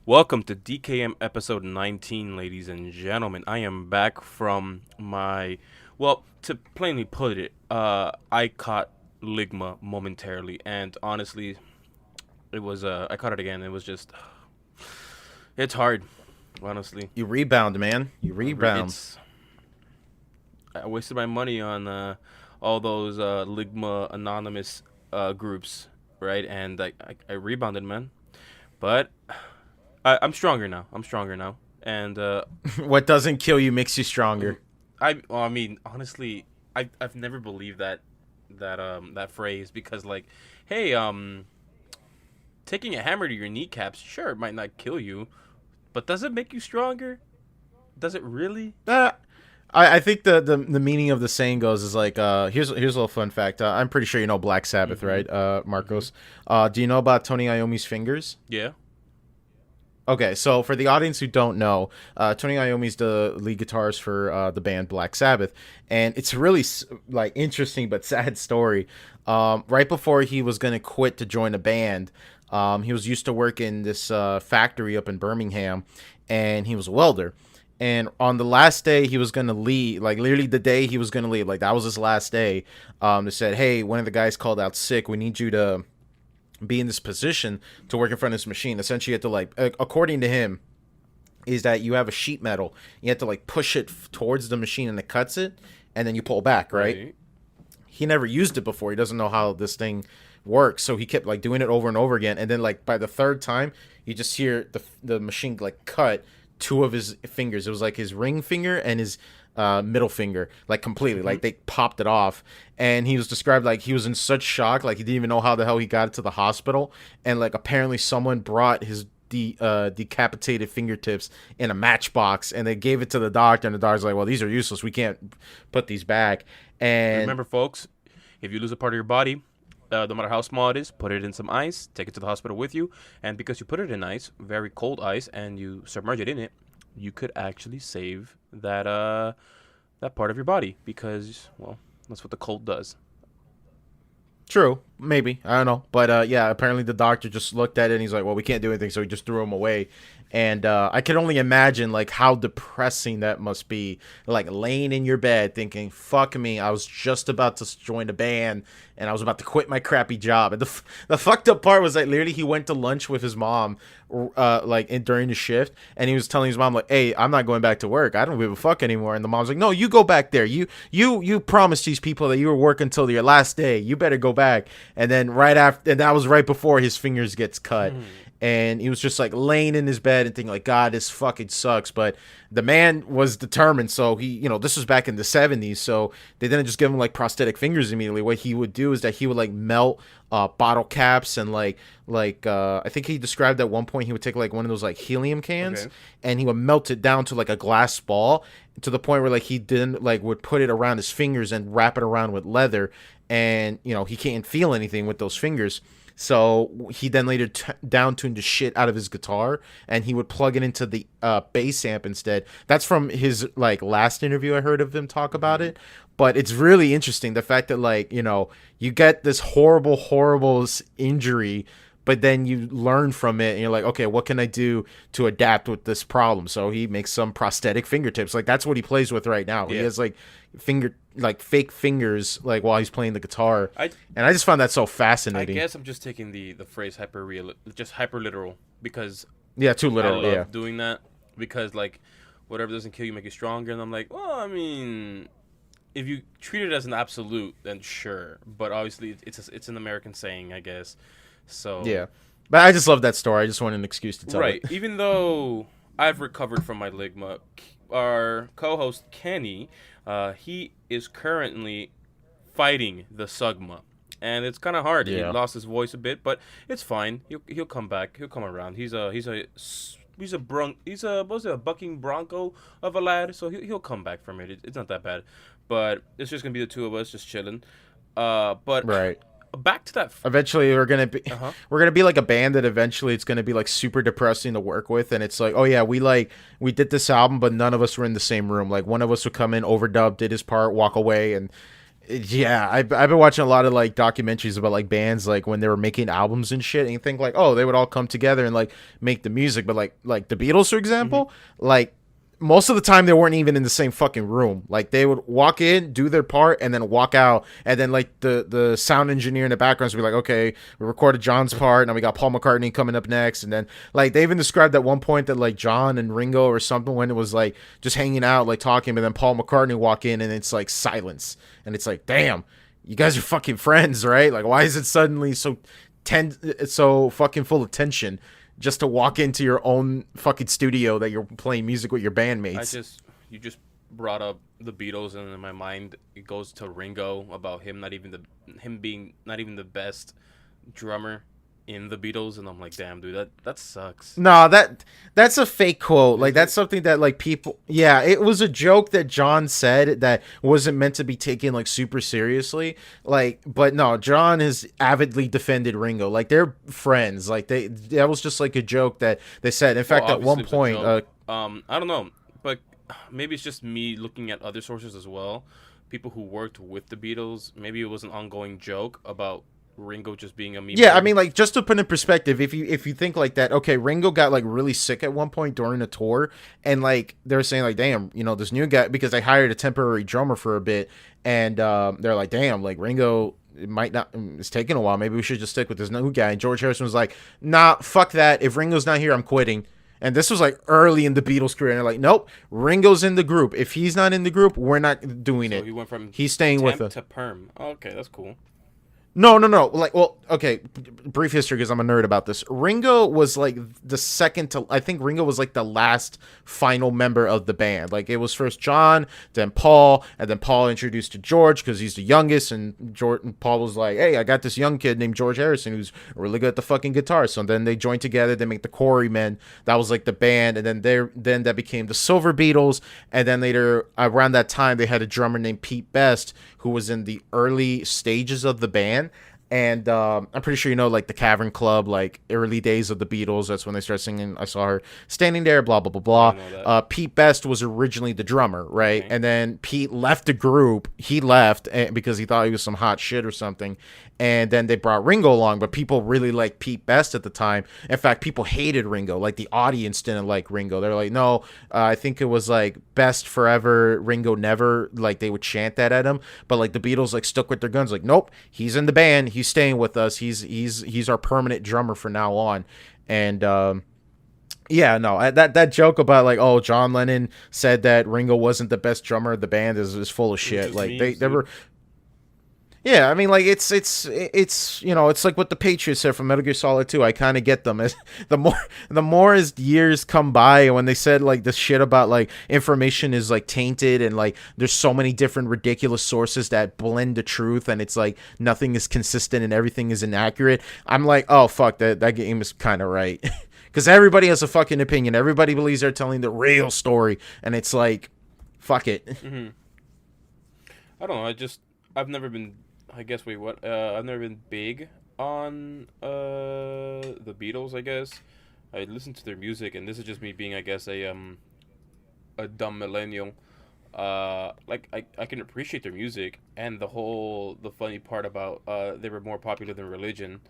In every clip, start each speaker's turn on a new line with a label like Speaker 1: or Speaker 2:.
Speaker 1: Welcome to DKM episode 19, ladies and gentlemen. I am back from to plainly put it, I caught Ligma momentarily, and honestly, I caught it again. It was just, it's hard, honestly.
Speaker 2: You rebound, man. You rebound.
Speaker 1: It's, I wasted my money on all those Ligma anonymous groups, right? And I rebounded, man. But I'm stronger now. And
Speaker 2: What doesn't kill you makes you stronger.
Speaker 1: I mean, honestly, I've never believed that phrase because like, hey, taking a hammer to your kneecaps, sure, it might not kill you, but does it make you stronger? Does it really?
Speaker 2: Uh, I think the meaning of the saying goes is like here's a little fun fact. I'm pretty sure you know Black Sabbath,
Speaker 1: Mm-hmm.
Speaker 2: right,
Speaker 1: Mm-hmm.
Speaker 2: Marcos? Do you know about Tony Iommi's fingers?
Speaker 1: Yeah.
Speaker 2: Okay, so for the audience who don't know, Tony Iommi's the lead guitarist for the band Black Sabbath, and it's a really like interesting but sad story. Right before he was gonna quit to join a band, he was used to work in this factory up in Birmingham, and he was a welder. And on the last day he was gonna leave, like literally the day he was gonna leave, like that was his last day. They said, "Hey, one of the guys called out sick. We need you to be in this position to work in front of this machine." Essentially, you have to like, according to him, is that you have a sheet metal. You have to like push it towards the machine and it cuts it, and then you pull back, right?
Speaker 1: Right.
Speaker 2: He never used it before. He doesn't know how this thing works, so he kept like doing it over and over again. And then like by the third time, you just hear the machine like cut two of his fingers. It was like his ring finger and his middle finger, like completely,
Speaker 1: Mm-hmm.
Speaker 2: like they popped it off. And he was described like he was in such shock, like he didn't even know how the hell he got it to the hospital. And like apparently someone brought his decapitated fingertips in a matchbox, and they gave it to the doctor, and the doctor's like, well, these are useless, we can't put these back. And
Speaker 1: Remember, folks, if you lose a part of your body, no matter how small it is, put it in some ice, take it to the hospital with you, and because you put it in ice, very cold ice, and you submerge it in it, you could actually save that part of your body because, well, that's what the cold does.
Speaker 2: true, maybe, I don't know, but yeah, apparently the doctor just looked at it and he's like, well, we can't do anything, so he just threw him away. And I can only imagine like how depressing that must be, like laying in your bed thinking, fuck me, I was just about to join a band and I was about to quit my crappy job. And the fucked up part was that literally he went to lunch with his mom during the shift, and he was telling his mom like, hey, I'm not going back to work, I don't give a fuck anymore. And the mom's like, no, you go back there, you promised these people that you were working until your last day, you better go back. And then right after, and that was right before his fingers gets cut. And he was just like laying in his bed and thinking like, God, this fucking sucks. But the man was determined. So he, this was back in the 70s, so they didn't just give him like prosthetic fingers immediately. What he would do is that he would like melt bottle caps, and I think he described at one point he would take like one of those like helium cans,
Speaker 1: Okay.
Speaker 2: and he would melt it down to like a glass ball, to the point where like he didn't like would put it around his fingers and wrap it around with leather. And he can't feel anything with those fingers. So he then later down tuned the shit out of his guitar, and he would plug it into the bass amp instead. That's from his like last interview I heard of him talk about
Speaker 1: Mm-hmm.
Speaker 2: it. But it's really interesting the fact that like you get this horrible injury, but then you learn from it and you're like, okay, what can I do to adapt with this problem? So he makes some prosthetic fingertips. Like that's what he plays with right now. He
Speaker 1: Yeah.
Speaker 2: has like fake fingers like while he's playing the guitar.
Speaker 1: I
Speaker 2: And I just found that so
Speaker 1: I
Speaker 2: fascinating.
Speaker 1: guess I'm just taking the phrase hyper real, just hyper literal, because
Speaker 2: Yeah, too
Speaker 1: I
Speaker 2: literal. Yeah.
Speaker 1: love doing that because like whatever doesn't kill you make you stronger, and I'm like, well, I mean, if you treat it as an absolute, then sure. But obviously, it's an American saying, I guess. So
Speaker 2: Yeah. But I just love that story. I just wanted an excuse to tell
Speaker 1: right,
Speaker 2: it.
Speaker 1: even though I've recovered from my ligma, our co-host Kenny, he is currently fighting the sugma, and it's kind of hard. He
Speaker 2: Yeah.
Speaker 1: lost his voice a bit, but it's fine. He'll come back. He'll come around. He's a what was it, a bucking bronco of a lad, so he'll come back from it. It's not that bad, but it's just gonna be the two of us just chilling. But
Speaker 2: Right.
Speaker 1: back to that.
Speaker 2: Eventually
Speaker 1: Uh huh.
Speaker 2: we're gonna be like a band that eventually it's gonna be like super depressing to work with, and it's like, oh yeah, we did this album, but none of us were in the same room. Like one of us would come in, overdub, did his part, walk away, and Yeah, I've been watching a lot of like documentaries about like bands like when they were making albums and shit, and you think like, oh, they would all come together and like make the music, but like the Beatles, for
Speaker 1: Hmm.
Speaker 2: example, like most of the time they weren't even in the same fucking room. Like they would walk in, do their part, and then walk out, and then like the sound engineer in the background would be like, okay, we recorded John's part, now we got Paul McCartney coming up next, and then like they even described at one point that like John and Ringo or something when it was like just hanging out, like talking, but then Paul McCartney walk in and it's like silence, and it's like, damn, you guys are fucking friends, right? Like, why is it suddenly so fucking full of tension just to walk into your own fucking studio that you're playing music with your
Speaker 1: I
Speaker 2: bandmates?
Speaker 1: just you just brought up the Beatles, and in my mind it goes to Ringo about him being not even the best drummer in the Beatles, and I'm like, damn, dude, that sucks.
Speaker 2: No, that's a fake quote. Like
Speaker 1: Is
Speaker 2: that's
Speaker 1: it?
Speaker 2: something that like people. Yeah, it was a joke that John said that wasn't meant to be taken like super seriously. Like, but no, John has avidly defended Ringo. Like they're friends. Like they that was just like a joke that they said. In
Speaker 1: Well,
Speaker 2: fact, at
Speaker 1: obviously
Speaker 2: one
Speaker 1: it was a
Speaker 2: point,
Speaker 1: joke. I don't know, but maybe it's just me looking at other sources as well. People who worked with the Beatles, maybe it was an ongoing joke about Ringo just being a
Speaker 2: yeah, I
Speaker 1: memehead.
Speaker 2: mean, like just to put in perspective, if you think like that, okay, Ringo got like really sick at one point during a tour, and like they were saying like, damn, this new guy because they hired a temporary drummer for a bit, and they're like, damn, like Ringo. It might not. It's taking a while. Maybe we should just stick with this new guy. And George Harrison was like, "Nah, fuck that. If Ringo's not here, I'm quitting." And this was like early in the Beatles' career. And they're like, "Nope, Ringo's in the group. If he's not in the group, we're not doing
Speaker 1: So
Speaker 2: it.
Speaker 1: he went from
Speaker 2: He's staying with
Speaker 1: temp
Speaker 2: us."
Speaker 1: to perm. Okay, that's cool.
Speaker 2: No, no, no. Like, well, okay. Brief history because I'm a nerd about this. Ringo was like the second to. I think Ringo was like the last final member of the band. Like, it was first John, then Paul, and then Paul introduced to George because he's the youngest. And Paul was like, "Hey, I got this young kid named George Harrison who's really good at the fucking guitar." So then they joined together. They make the Quarrymen. That was like the band, and then that became the Silver Beatles. And then later around that time, they had a drummer named Pete Best who was in the early stages of the band. And I'm pretty sure like the Cavern Club, like early days of the Beatles. That's when they started singing. I saw her standing there, blah blah blah
Speaker 1: Yeah, I
Speaker 2: blah.
Speaker 1: know that.
Speaker 2: Pete Best was originally the drummer, right?
Speaker 1: Okay.
Speaker 2: And then Pete left the group. He left because he thought he was some hot shit or something. And then they brought Ringo along, but people really liked Pete Best at the time. In fact, people hated Ringo. Like the audience didn't like Ringo. They're like, no, I think it was like Best forever, Ringo never. Like they would chant that at him, but like the Beatles like stuck with their guns. Like, nope, he's in the band. He's staying with us. He's our permanent drummer from now on. And yeah, no, that joke about like, oh, John Lennon said that Ringo wasn't the best drummer of the band is full of
Speaker 1: It was
Speaker 2: shit.
Speaker 1: just
Speaker 2: Like
Speaker 1: memes,
Speaker 2: they
Speaker 1: dude.
Speaker 2: were. Yeah, I mean, like it's it's like what the Patriots said from Metal Gear Solid 2. I kind of get them. As the more as years come by, and when they said like this shit about like information is like tainted and like there's so many different ridiculous sources that blend the truth, and it's like nothing is consistent and everything is inaccurate. I'm like, oh fuck, that game is kind of right, because everybody has a fucking opinion. Everybody believes they're telling the real story, and it's like, fuck it.
Speaker 1: Hmm. I don't know. I've never been. I guess wait, what? I've never been big on the Beatles. I guess I listen to their music, and this is just me being, I guess, a dumb millennial. Like I can appreciate their music, and the funny part about they were more popular than religion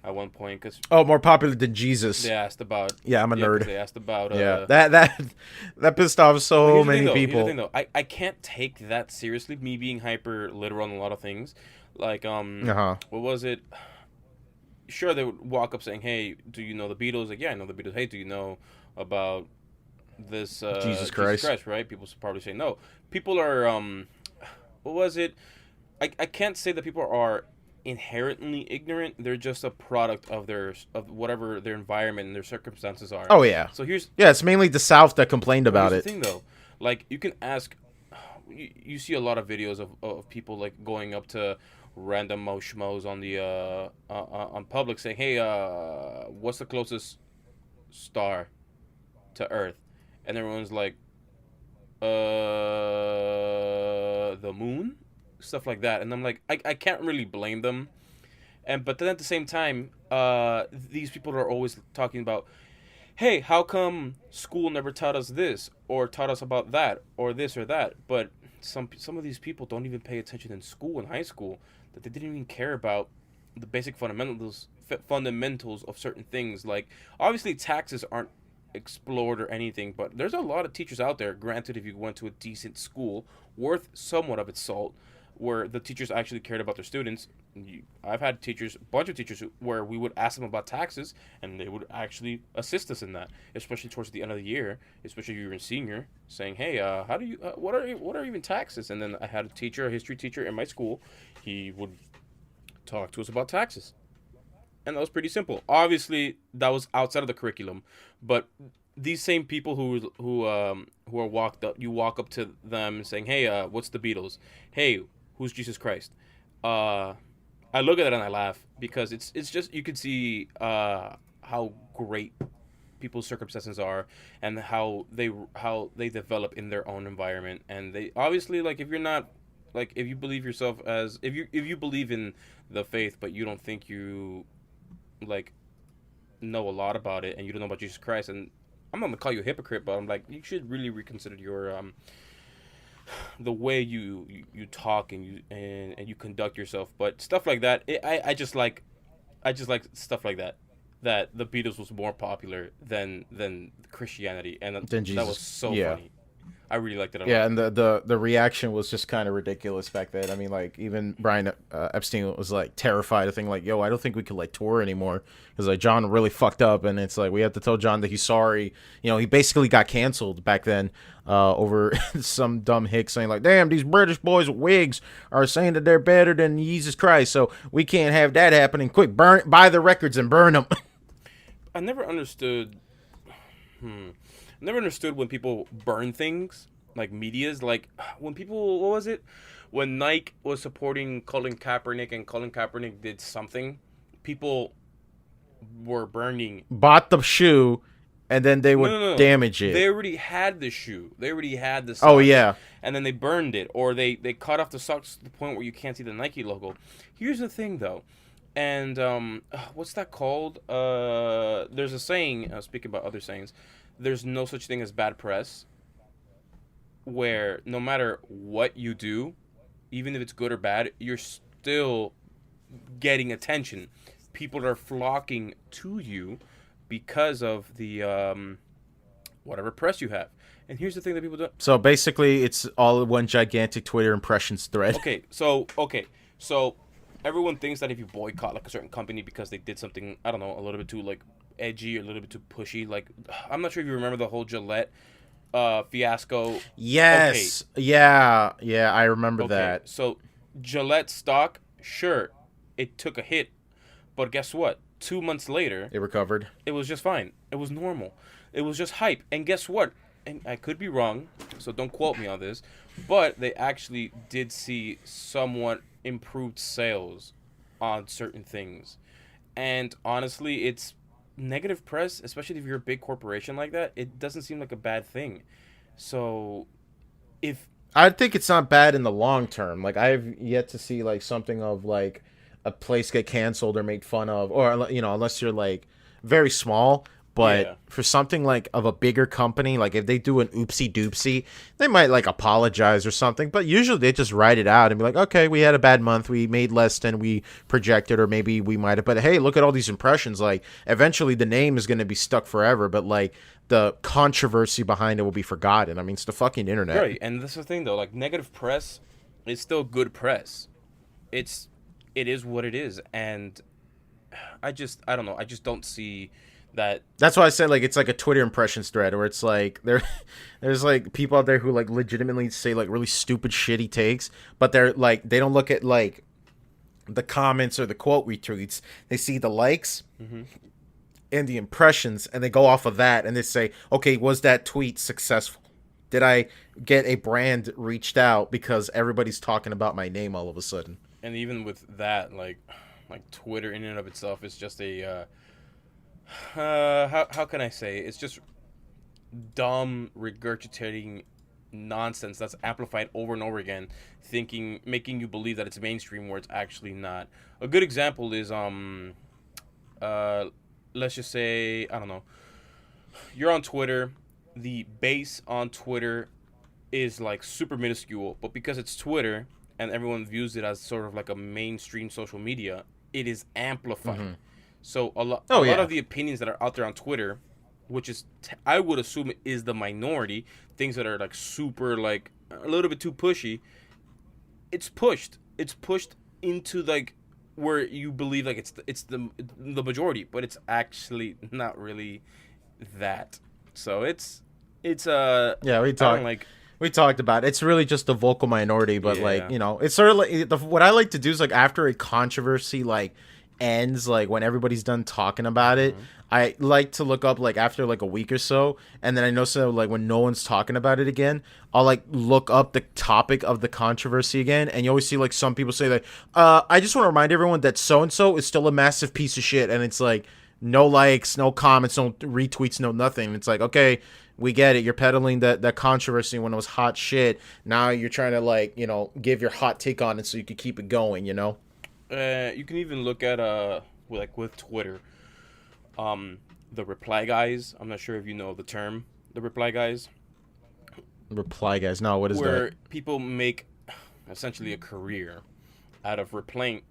Speaker 1: at one point because
Speaker 2: Oh, more popular than
Speaker 1: they
Speaker 2: Jesus.
Speaker 1: asked about
Speaker 2: Yeah, I'm a
Speaker 1: yeah, because
Speaker 2: nerd.
Speaker 1: they asked about
Speaker 2: Yeah, that pissed off
Speaker 1: Well,
Speaker 2: so
Speaker 1: here's the thing
Speaker 2: many
Speaker 1: though. Here's the thing
Speaker 2: people.
Speaker 1: though. I can't take that seriously. Me being hyper literal on a lot of things, like
Speaker 2: Uh huh.
Speaker 1: what was it? Sure, they would walk up saying, "Hey, do you know the Beatles?" Like, yeah, I know the Beatles. Hey, do you know about this
Speaker 2: Jesus
Speaker 1: Jesus
Speaker 2: Christ.
Speaker 1: Christ? Right? People probably say no. People are what was it? I can't say that people are inherently ignorant. They're just a product of of whatever their environment and their circumstances are.
Speaker 2: Oh yeah,
Speaker 1: So here's
Speaker 2: yeah. It's mainly the South that complained
Speaker 1: Well, here's
Speaker 2: about
Speaker 1: the
Speaker 2: it.
Speaker 1: thing though. Like you can ask, you see a lot of videos of people like going up to random mo schmoes on the on public saying, "Hey, what's the closest star to Earth?" And everyone's like, the moon," stuff like that. And I'm like, I can't really blame them. And but then at the same time, these people are always talking about, hey, how come school never taught us this or taught us about that or this or that? But some of these people don't even pay attention in school, in high school, that they didn't even care about the basic fundamentals of certain things. Like, obviously taxes aren't explored or anything, but there's a lot of teachers out there, granted, if you went to a decent school worth somewhat of its salt, where the teachers actually cared about their students. I've had teachers, a bunch of teachers, where we would ask them about taxes, and they would actually assist us in that, especially towards the end of the year, especially if you were a senior, saying, "Hey, how do you, what are even taxes?" And then I had a teacher, a history teacher in my school. He would talk to us about taxes, and that was pretty simple. Obviously, that was outside of the curriculum, but these same people who are walked up, you walk up to them saying, "Hey, what's the Beatles? Hey, who's Jesus Christ?" I look at it and I laugh, because it's just, you can see how great people's circumstances are, and how they develop in their own environment. And they obviously, like, if you're not, like, if you believe yourself as, if you believe in the faith, but you don't think you, like, know a lot about it, and you don't know about Jesus Christ, and I'm not gonna call you a hypocrite, but I'm like, you should really reconsider your the way you talk, and you conduct yourself. But stuff like that, I just like stuff like that, that the Beatles was more popular than Christianity, and
Speaker 2: Then
Speaker 1: that was
Speaker 2: Jesus.
Speaker 1: so
Speaker 2: Yeah.
Speaker 1: funny. I really liked it a
Speaker 2: Yeah,
Speaker 1: lot.
Speaker 2: and the reaction was just kind of ridiculous back then. I mean, like, even Brian Epstein was like terrified of thinking like, "Yo, I don't think we could like tour anymore," because like John really fucked up, and it's like we have to tell John that he's sorry. You know, he basically got canceled back then over some dumb hick saying like, "Damn, these British boys with wigs are saying that they're better than Jesus Christ, so we can't have that happening. Quick, buy the records and burn them."
Speaker 1: I never understood. Never understood when people burn things, like medias, like when people, what was it, when Nike was supporting Colin Kaepernick, and Colin Kaepernick did something, people were burning.
Speaker 2: Bought the shoe, and then they
Speaker 1: No,
Speaker 2: would
Speaker 1: no, no.
Speaker 2: damage
Speaker 1: They
Speaker 2: it.
Speaker 1: already had the shoe. They already had the
Speaker 2: Oh
Speaker 1: socks,
Speaker 2: yeah.
Speaker 1: and then they burned it, or they cut off the socks to the point where you can't see the Nike logo. Here's the thing, though, and what's that called? There's a saying. Speaking about other sayings, there's no such thing as bad press, where no matter what you do, even if it's good or bad, you're still getting attention. People are flocking to you because of the whatever press you have. And here's the thing that people don't.
Speaker 2: So basically, it's all one gigantic Twitter impressions thread.
Speaker 1: Okay, so everyone thinks that if you boycott like a certain company because they did something, I don't know, a little bit too like edgy or a little bit too pushy. Like, I'm not sure if you remember the whole Gillette fiasco. Okay,
Speaker 2: Yes. Yeah. Yeah. I remember
Speaker 1: okay.
Speaker 2: that.
Speaker 1: So Gillette stock, sure, it took a hit, but guess what? 2 months later,
Speaker 2: It recovered.
Speaker 1: it was just fine. It was normal. It was just hype. And guess what? And I could be wrong, so don't quote me on this, but they actually did see somewhat improved sales on certain things. And honestly, it's negative press, especially if you're a big corporation like that. It doesn't seem like a bad thing. So if
Speaker 2: I think it's not bad in the long term. Like I've yet to see like something of like a place get canceled or made fun of, or you know, unless you're like very small. But
Speaker 1: yeah,
Speaker 2: for something like of a bigger company, like if they do an oopsie doopsie, they might like apologize or something. But usually they just write it out and be like, okay, we had a bad month. We made less than we projected, or maybe we might have. But hey, look at all these impressions. Like eventually the name is going to be stuck forever. But like the controversy behind it will be forgotten. I mean, it's the fucking internet.
Speaker 1: right. And that's the thing though. Like, negative press is still good press. It's it is what it is, and I don't know. I just don't see that.
Speaker 2: That's why I said like it's like a Twitter impressions thread where it's like there's like people out there who like legitimately say like really stupid shitty takes, but they're like they don't look at like the comments or the quote retweets. They see the likes
Speaker 1: Hmm.
Speaker 2: and the impressions, and they go off of that and they say, okay, was that tweet successful? Did I get a brand reached out because everybody's talking about my name all of a sudden?
Speaker 1: And even with that, like Twitter in and of itself is just a how can I say? It's just dumb regurgitating nonsense that's amplified over and over again, thinking making you believe that it's mainstream where it's actually not. A good example is uh let's just say, I don't know, you're on Twitter, the base on Twitter is like super minuscule, but because it's Twitter and everyone views it as sort of like a mainstream social media, it is amplified.
Speaker 2: Mm-hmm.
Speaker 1: So a
Speaker 2: Oh
Speaker 1: lot
Speaker 2: yeah.
Speaker 1: of the opinions that are out there on Twitter, which is I would assume is the minority, things that are like super like a little bit too pushy, it's pushed into like where you believe like it's the majority, but it's actually not really that. So it's
Speaker 2: Yeah,
Speaker 1: I don't like.
Speaker 2: we talked about it. It's really just a vocal minority, but like
Speaker 1: Yeah.
Speaker 2: you know, it's sort of like what I like to do is like after a controversy like ends, like when everybody's done talking about it,
Speaker 1: Mhm.
Speaker 2: I like to look up like after like a week or so, and then I know so like when no one's talking about it again, I'll like look up the topic of the controversy again, and you always see like some people say like, I just want to remind everyone that so and so is still a massive piece of shit, and it's like no likes, no comments, no retweets, no nothing. It's like, okay, we get it. You're peddling that controversy when it was hot shit. Now you're trying to like, you know, give your hot take on it so you could keep it going, you know?
Speaker 1: You can even look at like with Twitter, the reply guys. I'm not sure if you know the term, the reply guys,
Speaker 2: Reply guys. No, what is that?
Speaker 1: where people make essentially a career out of replying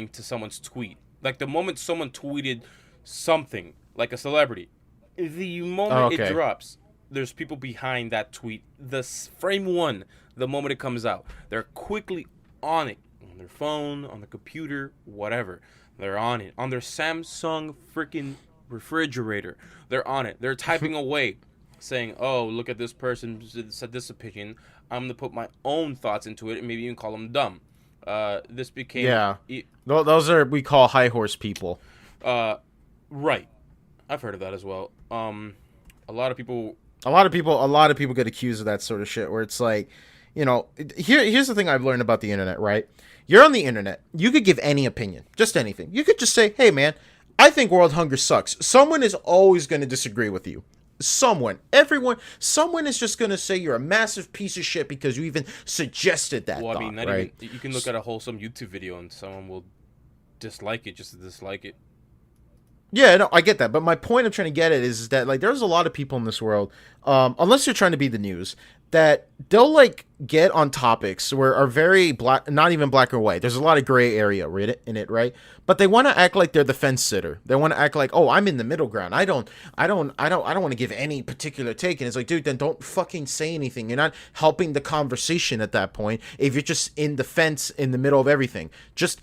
Speaker 1: to someone's tweet. Like the moment someone tweeted something, like a celebrity, the
Speaker 2: Oh,
Speaker 1: moment it
Speaker 2: okay.
Speaker 1: drops, there's people behind that tweet. Frame one, the moment it comes out, they're quickly on it on their phone, on the computer, whatever. They're on it on their Samsung freaking refrigerator. They're on it. They're typing away, saying, "Oh, look at this person said this opinion. I'm gonna put my own thoughts into it, and maybe even call them dumb." This became
Speaker 2: Yeah. Those are we call high horse people.
Speaker 1: uh, right. I've heard of that as well. A lot of people.
Speaker 2: A lot of people get accused of that sort of shit where it's like, you know, here's the thing I've learned about the internet, right? You're on the internet. You could give any opinion, just anything. You could just say, "Hey man, I think world hunger sucks." Someone is always going to disagree with you. Someone is just going to say you're a massive piece of shit because you even suggested that
Speaker 1: Well, I mean,
Speaker 2: thought,
Speaker 1: not even.
Speaker 2: right?
Speaker 1: You can look at a wholesome YouTube video and someone will dislike it just to dislike it.
Speaker 2: Yeah, no, I get that, but my point I'm trying to get at is that like there's a lot of people in this world, unless you're trying to be the news, that they'll like get on topics where are very black, not even black or white. There's a lot of gray area in it, right? But they want to act like they're the fence sitter. They want to act like, oh, I'm in the middle ground. I don't want to give any particular take. And it's like, dude, then don't fucking say anything. You're not helping the conversation at that point if you're just in the fence in the middle of everything. Just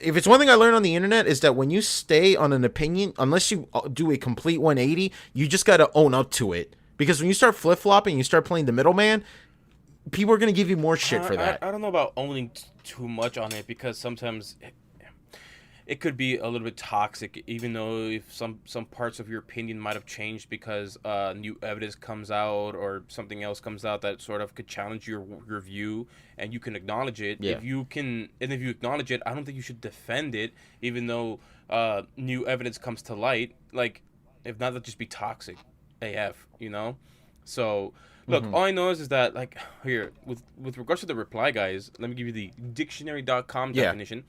Speaker 2: if it's one thing I learned on the internet is that when you stay on an opinion, unless you do a complete 180, you just got to own up to it. Because when you start flip flopping, you start playing the middleman, people are going to give you more shit for that.
Speaker 1: I don't know about owning too much on it because sometimes it could be a little bit toxic, even though if some parts of your opinion might have changed because new evidence comes out or something else comes out that sort of could challenge your view, and you can acknowledge it.
Speaker 2: Yeah.
Speaker 1: If you acknowledge it, I don't think you should defend it, even though new evidence comes to light. Like, if not, that just be toxic, AF, you know. So look,
Speaker 2: Mm-hmm.
Speaker 1: all I know is that like here with regards to the reply guys, let me give you the dictionary.com
Speaker 2: Yeah.
Speaker 1: definition.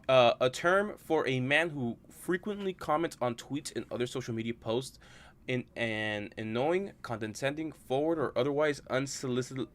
Speaker 1: A term for a man who frequently comments on tweets and other social media posts in an annoying, condescending, forward, or otherwise unsolicited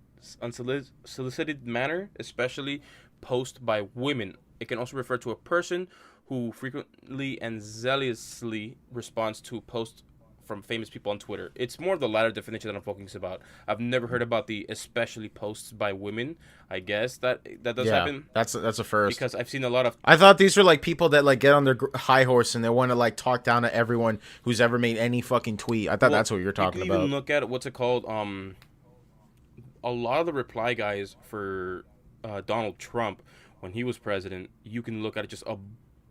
Speaker 1: manner, especially posts by women. It can also refer to a person who frequently and zealously responds to posts from famous people on Twitter. It's more of the latter definition that I'm focusing about. I've never heard about the especially posts by women. I guess that does
Speaker 2: Yeah.
Speaker 1: happen
Speaker 2: That's a first.
Speaker 1: because I've seen a lot of.
Speaker 2: I thought these were like people that like get on their high horse and they want to like talk down to everyone who's ever made any fucking tweet. I thought
Speaker 1: Well,
Speaker 2: that's what you're
Speaker 1: you
Speaker 2: talking
Speaker 1: can even
Speaker 2: about.
Speaker 1: look at what's it called. A lot of the reply guys for Donald Trump when he was president, you can look at it just a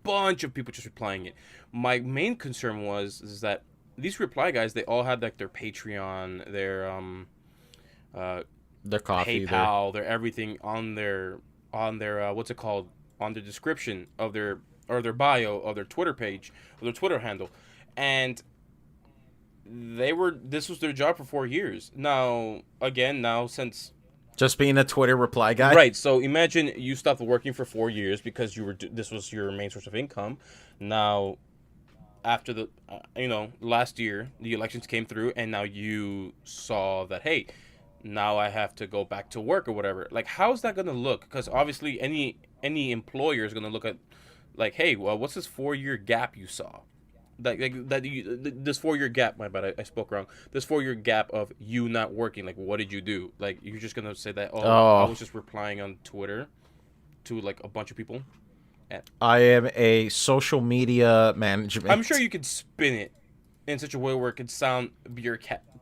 Speaker 1: bunch of people just replying it. My main concern is that these reply guys they all had like their Patreon, their uh,
Speaker 2: Their coffee,
Speaker 1: PayPal, their everything on their what's it called on the description of their bio of their Twitter page or their Twitter handle, and this was their job for 4 years. Now since
Speaker 2: just being a Twitter reply guy.
Speaker 1: right, so imagine you stopped working for 4 years because this was your main source of income. Now after the last year the elections came through and now you saw that hey Now I have to go back to work or whatever. Like, how's that gonna look? Because obviously, any employer is gonna look at like, hey, well, what's this 4 year gap you saw? This 4 year gap. My bad, I spoke wrong. This 4 year gap of you not working. Like, what did you do? Like, you're just gonna say that? Oh, I
Speaker 2: Oh,
Speaker 1: was just replying on Twitter to like a bunch of people. And
Speaker 2: I am a social media
Speaker 1: I'm sure
Speaker 2: management.
Speaker 1: you could spin it in such a way where it could sound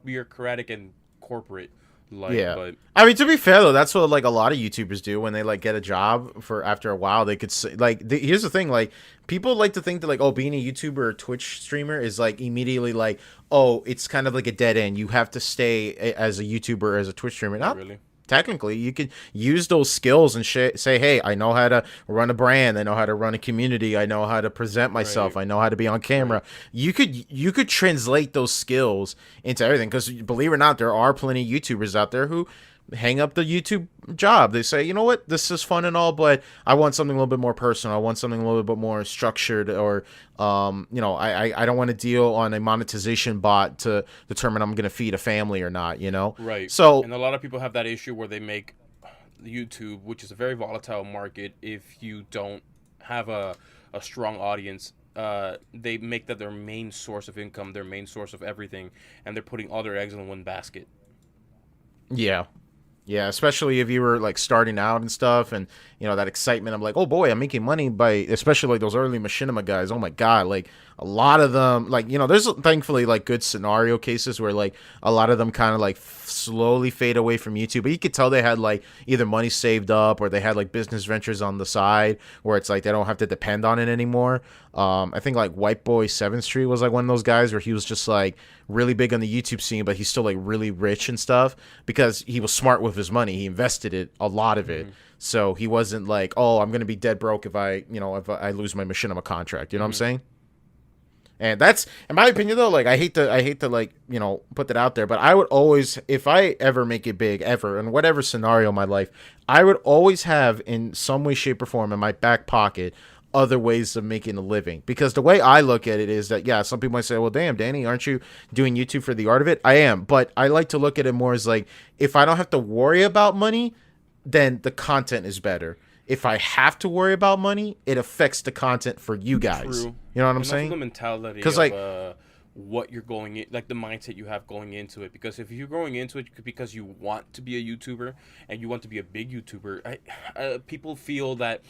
Speaker 1: bureaucratic and corporate like,
Speaker 2: Yeah.
Speaker 1: but
Speaker 2: I mean, to be fair though, that's what like a lot of YouTubers do when they like get a job for after a while. They could say, like, here's the thing, like people like to think that like, oh, being a YouTuber or Twitch streamer is like immediately like, oh, it's kind of like a dead end. You have to stay as a YouTuber or as a Twitch streamer.
Speaker 1: not
Speaker 2: Not
Speaker 1: really.
Speaker 2: technically. You could use those skills and say, hey, I know how to run a brand, I know how to run a community, I know how to present myself,
Speaker 1: Right,
Speaker 2: I know how to be on
Speaker 1: right.
Speaker 2: camera. You could translate those skills into everything, because believe it or not, there are plenty of YouTubers out there who hang up the YouTube job. They say, you know what, this is fun and all, but I want something a little bit more personal. I want something a little bit more structured, or I don't want to deal on a monetization bot to determine I'm going to feed a family or not.
Speaker 1: Right.
Speaker 2: So
Speaker 1: And a lot of people have that issue where they make YouTube, which is a very volatile market, if you don't have a strong audience. They make that their main source of income, their main source of everything, and they're putting all their eggs in one basket.
Speaker 2: yeah. Yeah, especially if you were like starting out and stuff, and that excitement of like, oh boy, I'm making money by, especially like those early machinima guys. Oh my god, like a lot of them, like there's thankfully like good scenario cases where like a lot of them kind of like slowly fade away from YouTube, but you could tell they had like either money saved up or they had like business ventures on the side where it's like they don't have to depend on it anymore. I think like White Boy 7th Street was like one of those guys where he was just like really big on the YouTube scene, but he's still like really rich and stuff because he was smart with his money. He invested it, a lot of it.
Speaker 1: Mm-hmm.
Speaker 2: So he wasn't like, oh, I'm gonna be dead broke if I lose my machinima contract. You know what I'm
Speaker 1: Mm-hmm.
Speaker 2: saying? And that's, in my opinion, though. Like, I hate to like put that out there, but I would always, if I ever make it big, ever in whatever scenario in my life, I would always have in some way, shape, or form in my back pocket other ways of making a living. Because the way I look at it is that, yeah, some people might say, well, damn, Danny, aren't you doing YouTube for the art of it? I am, but I like to look at it more as like, if I don't have to worry about money, then the content is better. If I have to worry about money, it affects the content for you guys.
Speaker 1: True.
Speaker 2: You know what I'm
Speaker 1: And also
Speaker 2: saying?
Speaker 1: the mentality
Speaker 2: Because
Speaker 1: of
Speaker 2: like,
Speaker 1: what you're going in, like the mindset you have going into it. Because if you're going into it because you want to be a YouTuber and you want to be a big YouTuber, people feel that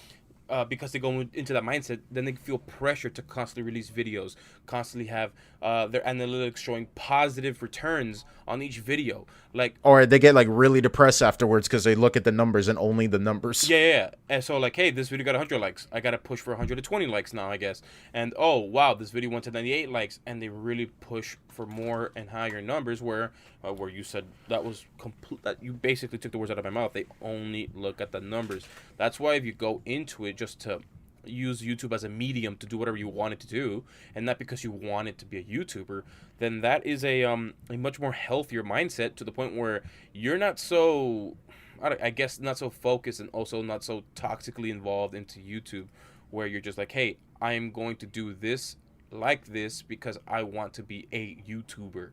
Speaker 1: because they go into that mindset, then they feel pressure to constantly release videos, constantly have their analytics showing positive returns on each video. Like,
Speaker 2: or they get like really depressed afterwards because they look at the numbers and only the numbers.
Speaker 1: yeah, yeah, yeah. And so, like, hey, this video got 100 likes. I got to push for 120 likes now, I guess. And, oh, wow, this video went to 98 likes. And they really push for more and higher numbers where you said that was complete, that you basically took the words out of my mouth. They only look at the numbers. That's why if you go into it just to use YouTube as a medium to do whatever you want it to do, and not because you want it to be a YouTuber, then that is a much more healthier mindset, to the point where you're not so, I guess, not so focused and also not so toxically involved into YouTube, where you're just like, hey, I am going to do this like this because I want to be a YouTuber.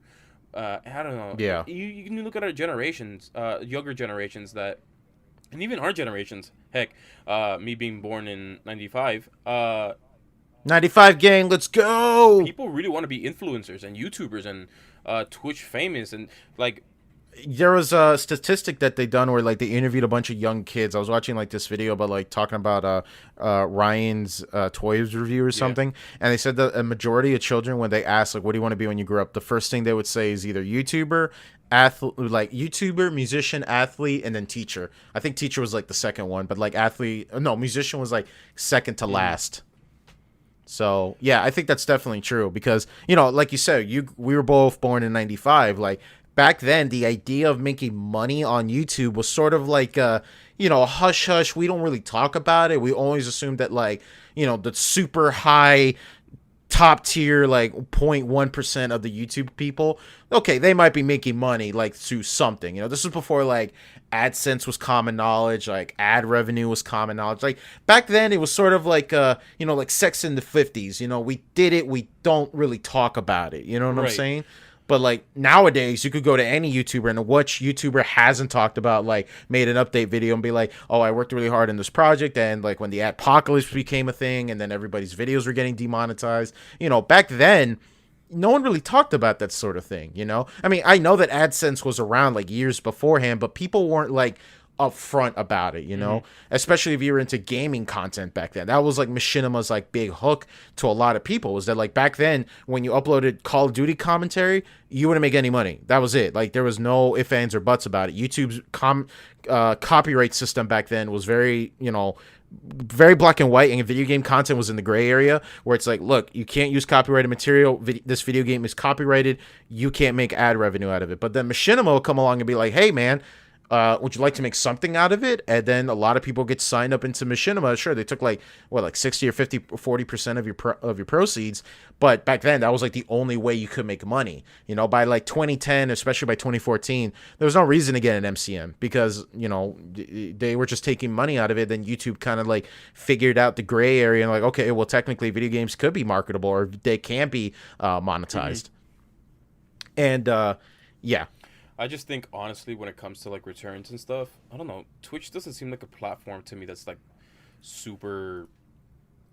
Speaker 1: I don't know.
Speaker 2: Yeah.
Speaker 1: You can look at our generations, younger generations that, and even our generations. Heck, me being born in '95,
Speaker 2: 95 gang, let's go.
Speaker 1: people really want to be influencers and YouTubers and Twitch famous and like,
Speaker 2: There was a statistic that they done where like they interviewed a bunch of young kids. I was watching like this video about like talking about Ryan's toys review or
Speaker 1: yeah,
Speaker 2: something, and they said that a majority of children, when they ask like, what do you want to be when you grow up, the first thing they would say is either YouTuber, athlete, like YouTuber, musician, athlete, and then teacher. I think teacher was like the second one, but like athlete, no, musician was like second to
Speaker 1: mm-hmm.
Speaker 2: last. So yeah, I think that's definitely true because like you said, we were both born in '95. Like back then, the idea of making money on YouTube was sort of like hush hush. We don't really talk about it. We always assumed that like the super high top tier like 0.1% of the YouTube people, okay, they might be making money like through something. This was before like AdSense was common knowledge, like ad revenue was common knowledge. Like back then it was sort of like like Sex in the 50s. We did it, we don't really talk about it. You know what I'm
Speaker 1: Right.
Speaker 2: saying? But like nowadays, you could go to any YouTuber, and which YouTuber hasn't talked about, like, made an update video and be like, "Oh, I worked really hard in this project," and like when the apocalypse became a thing, and then everybody's videos were getting demonetized. Back then, no one really talked about that sort of thing. I mean, I know that AdSense was around like years beforehand, but people weren't like upfront about it, especially if you were into gaming content back then. That was like Machinima's like big hook to a lot of people, was that like back then when you uploaded Call of Duty commentary, you wouldn't make any money. That was it. Like there was no ifs, ands, or buts about it. YouTube's copyright system back then was very black and white, and video game content was in the gray area where it's like, look, you can't use copyrighted material. This video game is copyrighted. You can't make ad revenue out of it. But then Machinima will come along and be like, hey, man, would you like to make something out of it? And then a lot of people get signed up into Machinima. Sure, they took like 60 or 50 or 40% of your proceeds, but back then that was like the only way you could make money. By like 2010, especially by 2014, there was no reason to get an MCM because they were just taking money out of it. Then YouTube kind of like figured out the gray area and like, okay, well technically video games could be marketable or they can be monetized. And yeah.
Speaker 1: I just think honestly, when it comes to like returns and stuff, I don't know. Twitch doesn't seem like a platform to me that's like super.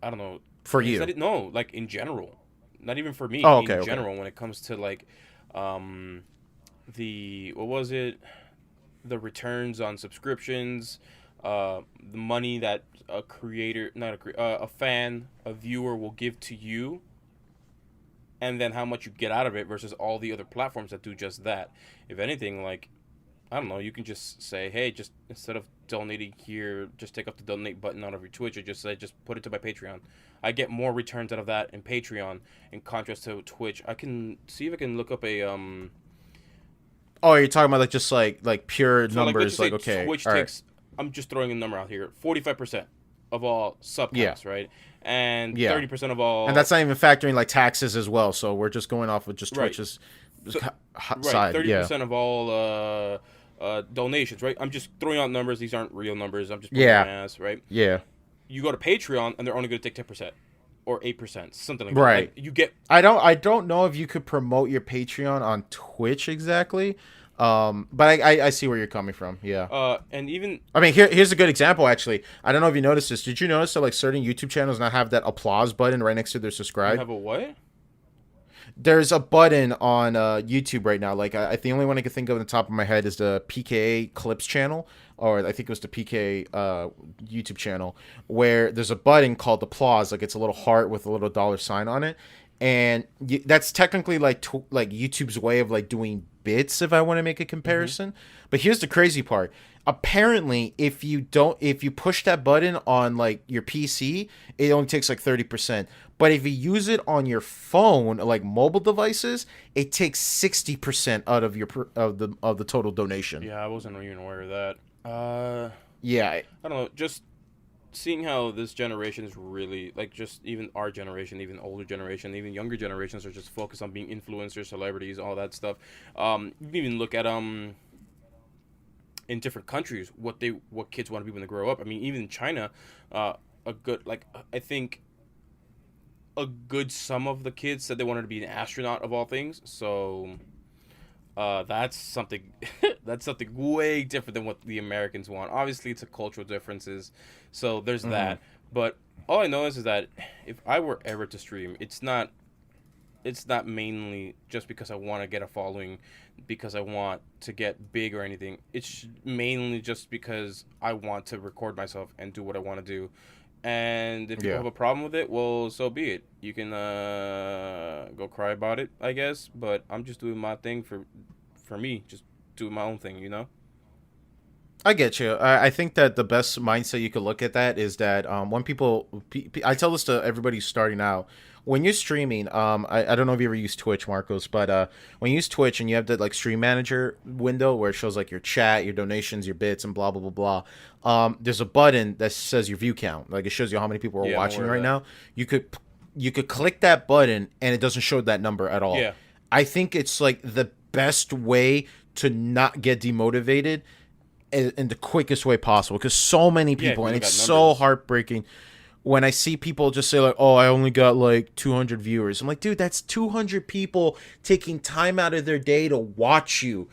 Speaker 1: I don't know.
Speaker 2: For you?
Speaker 1: No, like in general, not even for me.
Speaker 2: Oh, okay.
Speaker 1: In general, when it comes to like, the what was it? The returns on subscriptions, the money that a creator, not a fan, a viewer will give to you, and then how much you get out of it versus all the other platforms that do just that. If anything, like, I don't know, you can just say, hey, just instead of donating here, just take off the donate button out of your Twitch, or just put it to my Patreon. I get more returns out of that in Patreon in contrast to Twitch. I can see if I can look up a
Speaker 2: Oh, you're talking about like just like pure numbers, like okay.
Speaker 1: Twitch takes. Right. I'm just throwing a number out here. 45% of all sub counts, right? And 30% of all,
Speaker 2: and that's not even factoring like taxes as well. So we're just going off with just Twitch's side.
Speaker 1: 30% of all donations, right? I'm just throwing out numbers. These aren't real numbers. I'm just putting my ass, right?
Speaker 2: Yeah.
Speaker 1: You go to Patreon and they're only going to take 10% or 8%, something like
Speaker 2: right.
Speaker 1: that. Like you get.
Speaker 2: I don't know if you could promote your Patreon on Twitch exactly. But I see where you're coming from. Yeah.
Speaker 1: And even
Speaker 2: I mean, here's a good example actually. I don't know if you noticed this. Did you notice that like certain YouTube channels now have that applause button right next to their subscribe?
Speaker 1: You have a what?
Speaker 2: There's a button on YouTube right now. Like the only one I can think of on the top of my head is the PKA Clips channel, or I think it was the PK YouTube channel, where there's a button called applause. Like it's a little heart with a little dollar sign on it, and that's technically like YouTube's way of like doing bits, if I want to make a comparison. But here's the crazy part. Apparently, if you push that button on like your PC, it only takes like 30%. But if you use it on your phone, like mobile devices, it takes 60% out of of the total donation.
Speaker 1: Yeah, I wasn't even aware of that.
Speaker 2: Yeah,
Speaker 1: I don't know. Just seeing how this generation is really like, just even our generation, even older generation, even younger generations are just focused on being influencers, celebrities, all that stuff. You can even look at in different countries what kids want to be when they grow up. I mean, even in China, I think a good sum of the kids said they wanted to be an astronaut of all things. So that's something that's something way different than what the Americans want. Obviously, it's a cultural differences, so there's that. But all I know is that if I were ever to stream, it's not mainly just because I want to get a following, because I want to get big or anything. It's mainly just because I want to record myself and do what I want to do. And if you have a problem with it, well, so be it. You can go cry about it, I guess. But I'm just doing my thing for me, just doing my own thing, you know?
Speaker 2: I get you. I think that the best mindset you could look at that is that when I tell this to everybody starting out, when you're streaming, I don't know if you ever use Twitch, Marcos, but when you use Twitch and you have that like stream manager window where it shows like your chat, your donations, your bits, and blah, blah, blah, blah, there's a button that says your view count. Like it shows you how many people are watching right now. You could click that button and it doesn't show that number at all.
Speaker 1: Yeah.
Speaker 2: I think it's like the best way to not get demotivated in the quickest way possible, because so many people, and it's so heartbreaking when I see people just say like, "Oh, I only got like 200 viewers." I'm like, "Dude, that's 200 people taking time out of their day to watch you."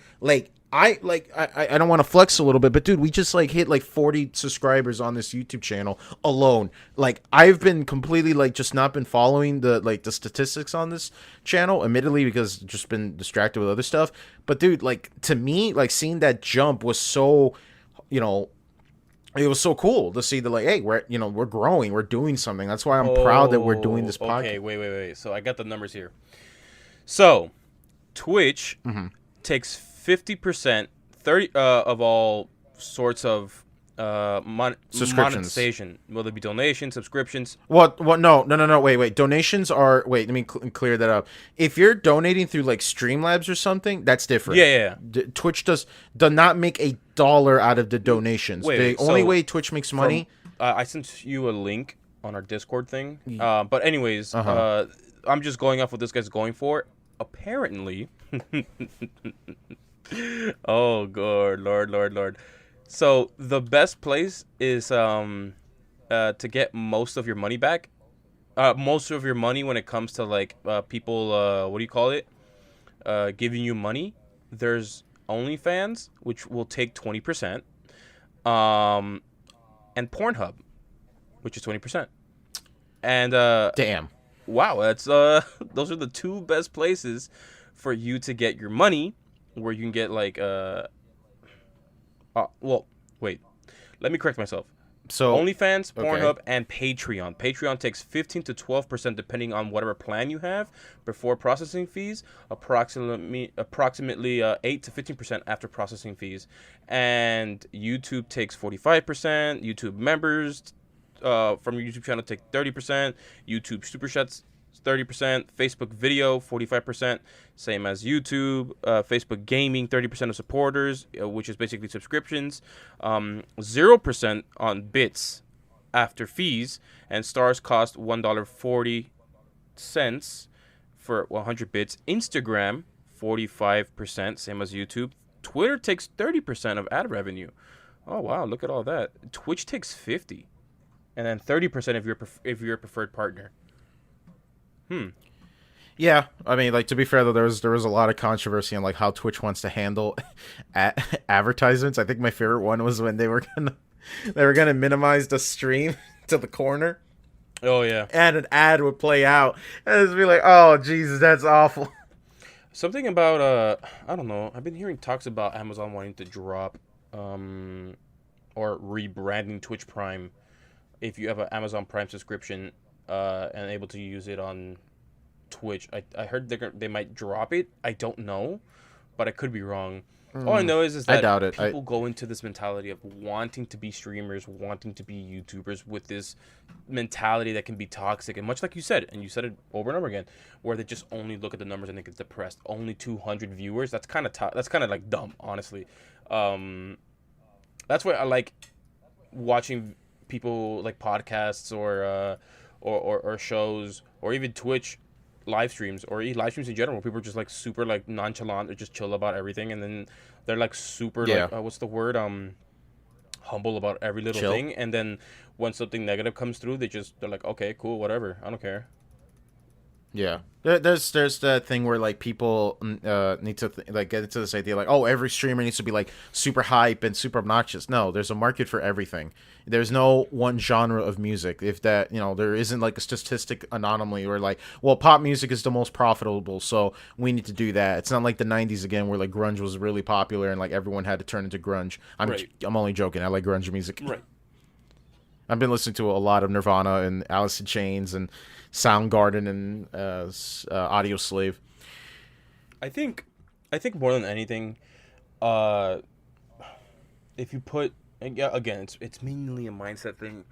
Speaker 2: I don't want to flex a little bit, but dude, we just like hit like 40 subscribers on this YouTube channel alone. Like I've been completely like just not been following the statistics on this channel, admittedly, because just been distracted with other stuff. But dude, like to me, like seeing that jump was so, you know, it was so cool to see the like, hey, we're growing, we're doing something. That's why I'm proud that we're doing this
Speaker 1: Okay,
Speaker 2: podcast.
Speaker 1: wait. So I got the numbers here. So Twitch takes 50%, 30 of all sorts of
Speaker 2: Subscriptions.
Speaker 1: monetization, whether it be donations, subscriptions.
Speaker 2: What? What? No, no, no, no. Wait. Donations are. Wait. Let me clear that up. If you're donating through like Streamlabs or something, that's
Speaker 1: Yeah,
Speaker 2: different.
Speaker 1: yeah, yeah.
Speaker 2: Twitch does not make $1 out of the donations.
Speaker 1: Wait,
Speaker 2: The
Speaker 1: wait.
Speaker 2: only
Speaker 1: So
Speaker 2: way Twitch makes money.
Speaker 1: I sent you a link on our Discord thing. But anyways,
Speaker 2: Uh huh.
Speaker 1: I'm just going off what this guy's going for. Apparently, oh god, Lord. So the best place is to get most of your money back. Most of your money when it comes to like people what do you call it? Giving you money. There's OnlyFans, which will take 20%. Um and Pornhub, which is 20%. And
Speaker 2: Damn.
Speaker 1: wow, that's those are the two best places for you to get your money, where you can get like well, wait. Let me correct myself.
Speaker 2: So
Speaker 1: OnlyFans,
Speaker 2: okay.
Speaker 1: Pornhub, and Patreon. Patreon takes 15 to 12% depending on whatever plan you have before processing fees. Approximately 8 to 15% after processing fees. And YouTube takes 45%. YouTube members from your YouTube channel take 30%. YouTube Super Chats 30%. Facebook Video 45%, same as YouTube. Facebook Gaming 30% of supporters, which is basically subscriptions. 0% on bits after fees, and stars cost $1.40 for 100 bits. Instagram 45%, same as YouTube. Twitter takes 30% of ad revenue. Oh wow, look at all that. Twitch takes 50, and then 30% if you're a preferred partner.
Speaker 2: Yeah, I mean, like to be fair though, there was a lot of controversy on like how Twitch wants to handle advertisements. I think my favorite one was when they were gonna minimize the stream to the corner,
Speaker 1: Oh yeah.
Speaker 2: and an ad would play out, and it'd be like, oh Jesus, that's awful.
Speaker 1: Something about I don't know. I've been hearing talks about Amazon wanting to drop or rebranding Twitch Prime if you have an Amazon Prime subscription and able to use it on Twitch. I heard they might drop it. I don't know, but I could be wrong. All I know is
Speaker 2: I
Speaker 1: that
Speaker 2: doubt it.
Speaker 1: people go into this mentality of wanting to be streamers, wanting to be YouTubers with this mentality that can be toxic. And much like you said, and you said it over and over again, where they just only look at the numbers and they get depressed. Only 200 viewers. That's kind of that's kind of like dumb, honestly. That's why I like watching people like podcasts or shows or even Twitch live streams or live streams in general where people are just like super like nonchalant or just chill about everything, and then they're like super
Speaker 2: Yeah,
Speaker 1: like what's the word, humble about every little
Speaker 2: chill.
Speaker 1: thing, and then when something negative comes through they're like, okay, cool, whatever, I don't care.
Speaker 2: Yeah, there's that thing where like people need to like get into this idea like, oh, every streamer needs to be like super hype and super obnoxious. No, there's a market for everything. There's no one genre of music. If that, there isn't like a statistic anomaly where like, well, pop music is the most profitable, so we need to do that. It's not like the '90s again where like grunge was really popular and like everyone had to turn into grunge.
Speaker 1: Right.
Speaker 2: I'm only joking. I like grunge music.
Speaker 1: Right.
Speaker 2: I've been listening to a lot of Nirvana and Alice in Chains and Soundgarden and Audio Slave.
Speaker 1: I think more than anything, uh if you put, and yeah, again, it's mainly a mindset thing.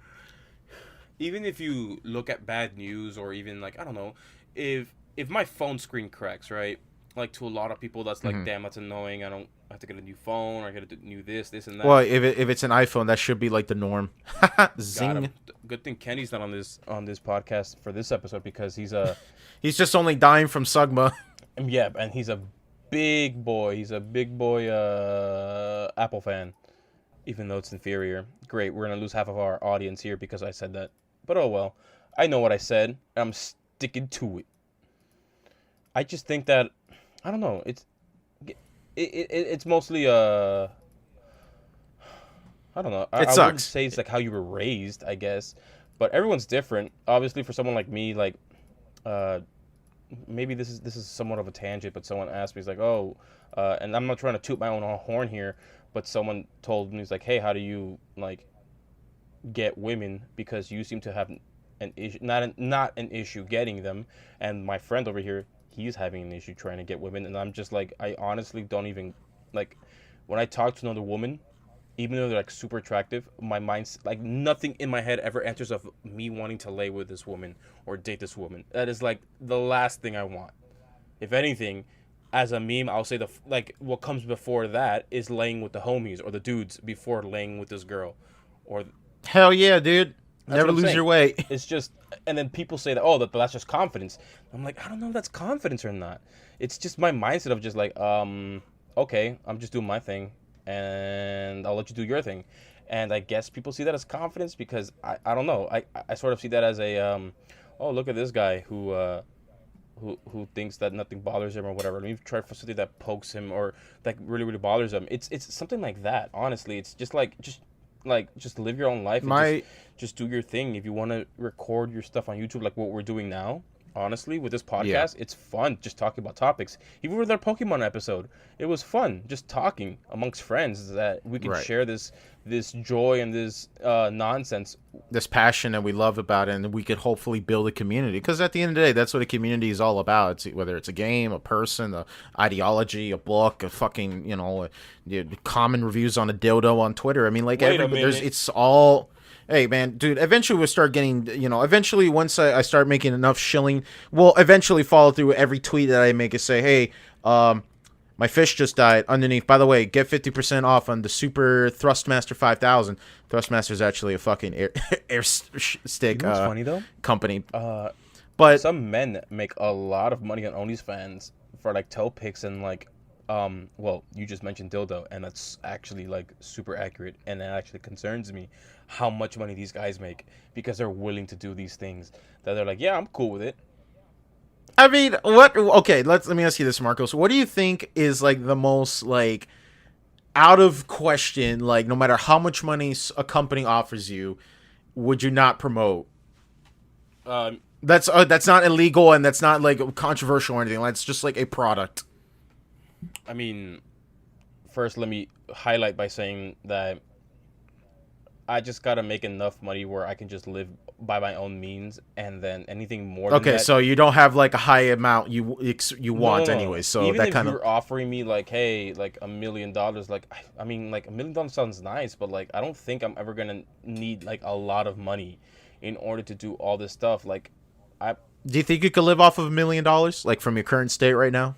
Speaker 1: Even if you look at bad news, or even like, I don't know, if my phone screen cracks, right? Like, to a lot of people that's like, damn, that's annoying. I don't have to get a new phone, or I get a new this and
Speaker 2: Well,
Speaker 1: that.
Speaker 2: if it's an iPhone, that should be like the norm.
Speaker 1: Got
Speaker 2: Zing.
Speaker 1: him. Good thing Kenny's not on this podcast for this episode, because he's a
Speaker 2: He's just only dying from Sugma.
Speaker 1: yeah, and he's a big boy. He's a big boy Apple fan, even though it's inferior. Great, we're gonna lose half of our audience here because I said that. But oh well. I know what I said, and I'm sticking to it. I just think that I don't know. It's mostly I don't know.
Speaker 2: It
Speaker 1: I wouldn't
Speaker 2: sucks.
Speaker 1: say it's like how you were raised, I guess, but everyone's different. Obviously, for someone like me, like uh, maybe this is somewhat of a tangent, but someone asked me, he's like, oh, and I'm not trying to toot my own horn here, but someone told me, he's like, hey, how do you like get women? Because you seem to have an issue, not an issue getting them, and my friend over here, he's having an issue trying to get women, and I'm just like, I honestly don't even like when I talk to another woman, even though they're like super attractive, my mind's like nothing in my head ever enters of me wanting to lay with this woman or date this woman. That is like the last thing I want. If anything, as a meme, I'll say like what comes before that is laying with the homies or the dudes before laying with this girl, or
Speaker 2: Hell yeah, dude.
Speaker 1: that's what
Speaker 2: Never
Speaker 1: I'm
Speaker 2: lose
Speaker 1: saying.
Speaker 2: your way.
Speaker 1: It's just, and then people say that, oh, that's just confidence. I'm like, I don't know if that's confidence or not. It's just my mindset of just like, okay, I'm just doing my thing, and I'll let you do your thing. And I guess people see that as confidence because I don't know. I sort of see that as a, oh, look at this guy who thinks that nothing bothers him or whatever. Let me try for something that pokes him or that really really bothers him. It's something like that. Honestly, it's just like just live your own life and
Speaker 2: My
Speaker 1: just do your thing. If you want to record your stuff on YouTube, like what we're doing now, honestly, with this
Speaker 2: yeah.
Speaker 1: podcast, it's fun just talking about topics. Even with our Pokemon episode, it was fun just talking amongst friends that we can
Speaker 2: Right.
Speaker 1: share this joy and this nonsense.
Speaker 2: This passion that we love about it, and we could hopefully build a community. Because at the end of the day, that's what a community is all about. It's whether it's a game, a person, a ideology, a book, a fucking common reviews on a dildo on Twitter. I mean, like
Speaker 1: Wait a
Speaker 2: everybody, there's
Speaker 1: minute.
Speaker 2: it's all. Hey man, dude. Eventually we'll start getting. Eventually once I start making enough shilling, we'll eventually follow through every tweet that I make and say, hey, my fish just died. Underneath, by the way, get 50% off on the Super Thrustmaster 5000. Thrustmaster is actually a fucking air
Speaker 1: You
Speaker 2: stick
Speaker 1: know what's funny though?
Speaker 2: company.
Speaker 1: Uh,
Speaker 2: But
Speaker 1: some men make a lot of money on OnlyFans for like toe pics and like well, you just mentioned dildo, and that's actually like super accurate, and it actually concerns me how much money these guys make because they're willing to do these things that they're like, yeah, I'm cool with it.
Speaker 2: I mean, what? Okay, let me ask you this, Marcos. What do you think is like the most like out of question? Like, no matter how much money a company offers you, would you not promote?
Speaker 1: Um,
Speaker 2: That's not illegal and that's not like controversial or anything. That's just like a product.
Speaker 1: I mean, first let me highlight by saying that I just gotta make enough money where I can just live by my own means, and then anything more than
Speaker 2: Okay,
Speaker 1: that.
Speaker 2: so you don't have like a high amount you
Speaker 1: No, no,
Speaker 2: want
Speaker 1: no,
Speaker 2: anyway.
Speaker 1: no.
Speaker 2: So
Speaker 1: Even
Speaker 2: that
Speaker 1: if
Speaker 2: kind of
Speaker 1: you're offering me like, hey, like $1 million, like I mean, like $1 million sounds nice, but like I don't think I'm ever gonna need like a lot of money in order to do all this stuff. Like, I,
Speaker 2: Do you think you could live off of $1 million, like from your current state right now?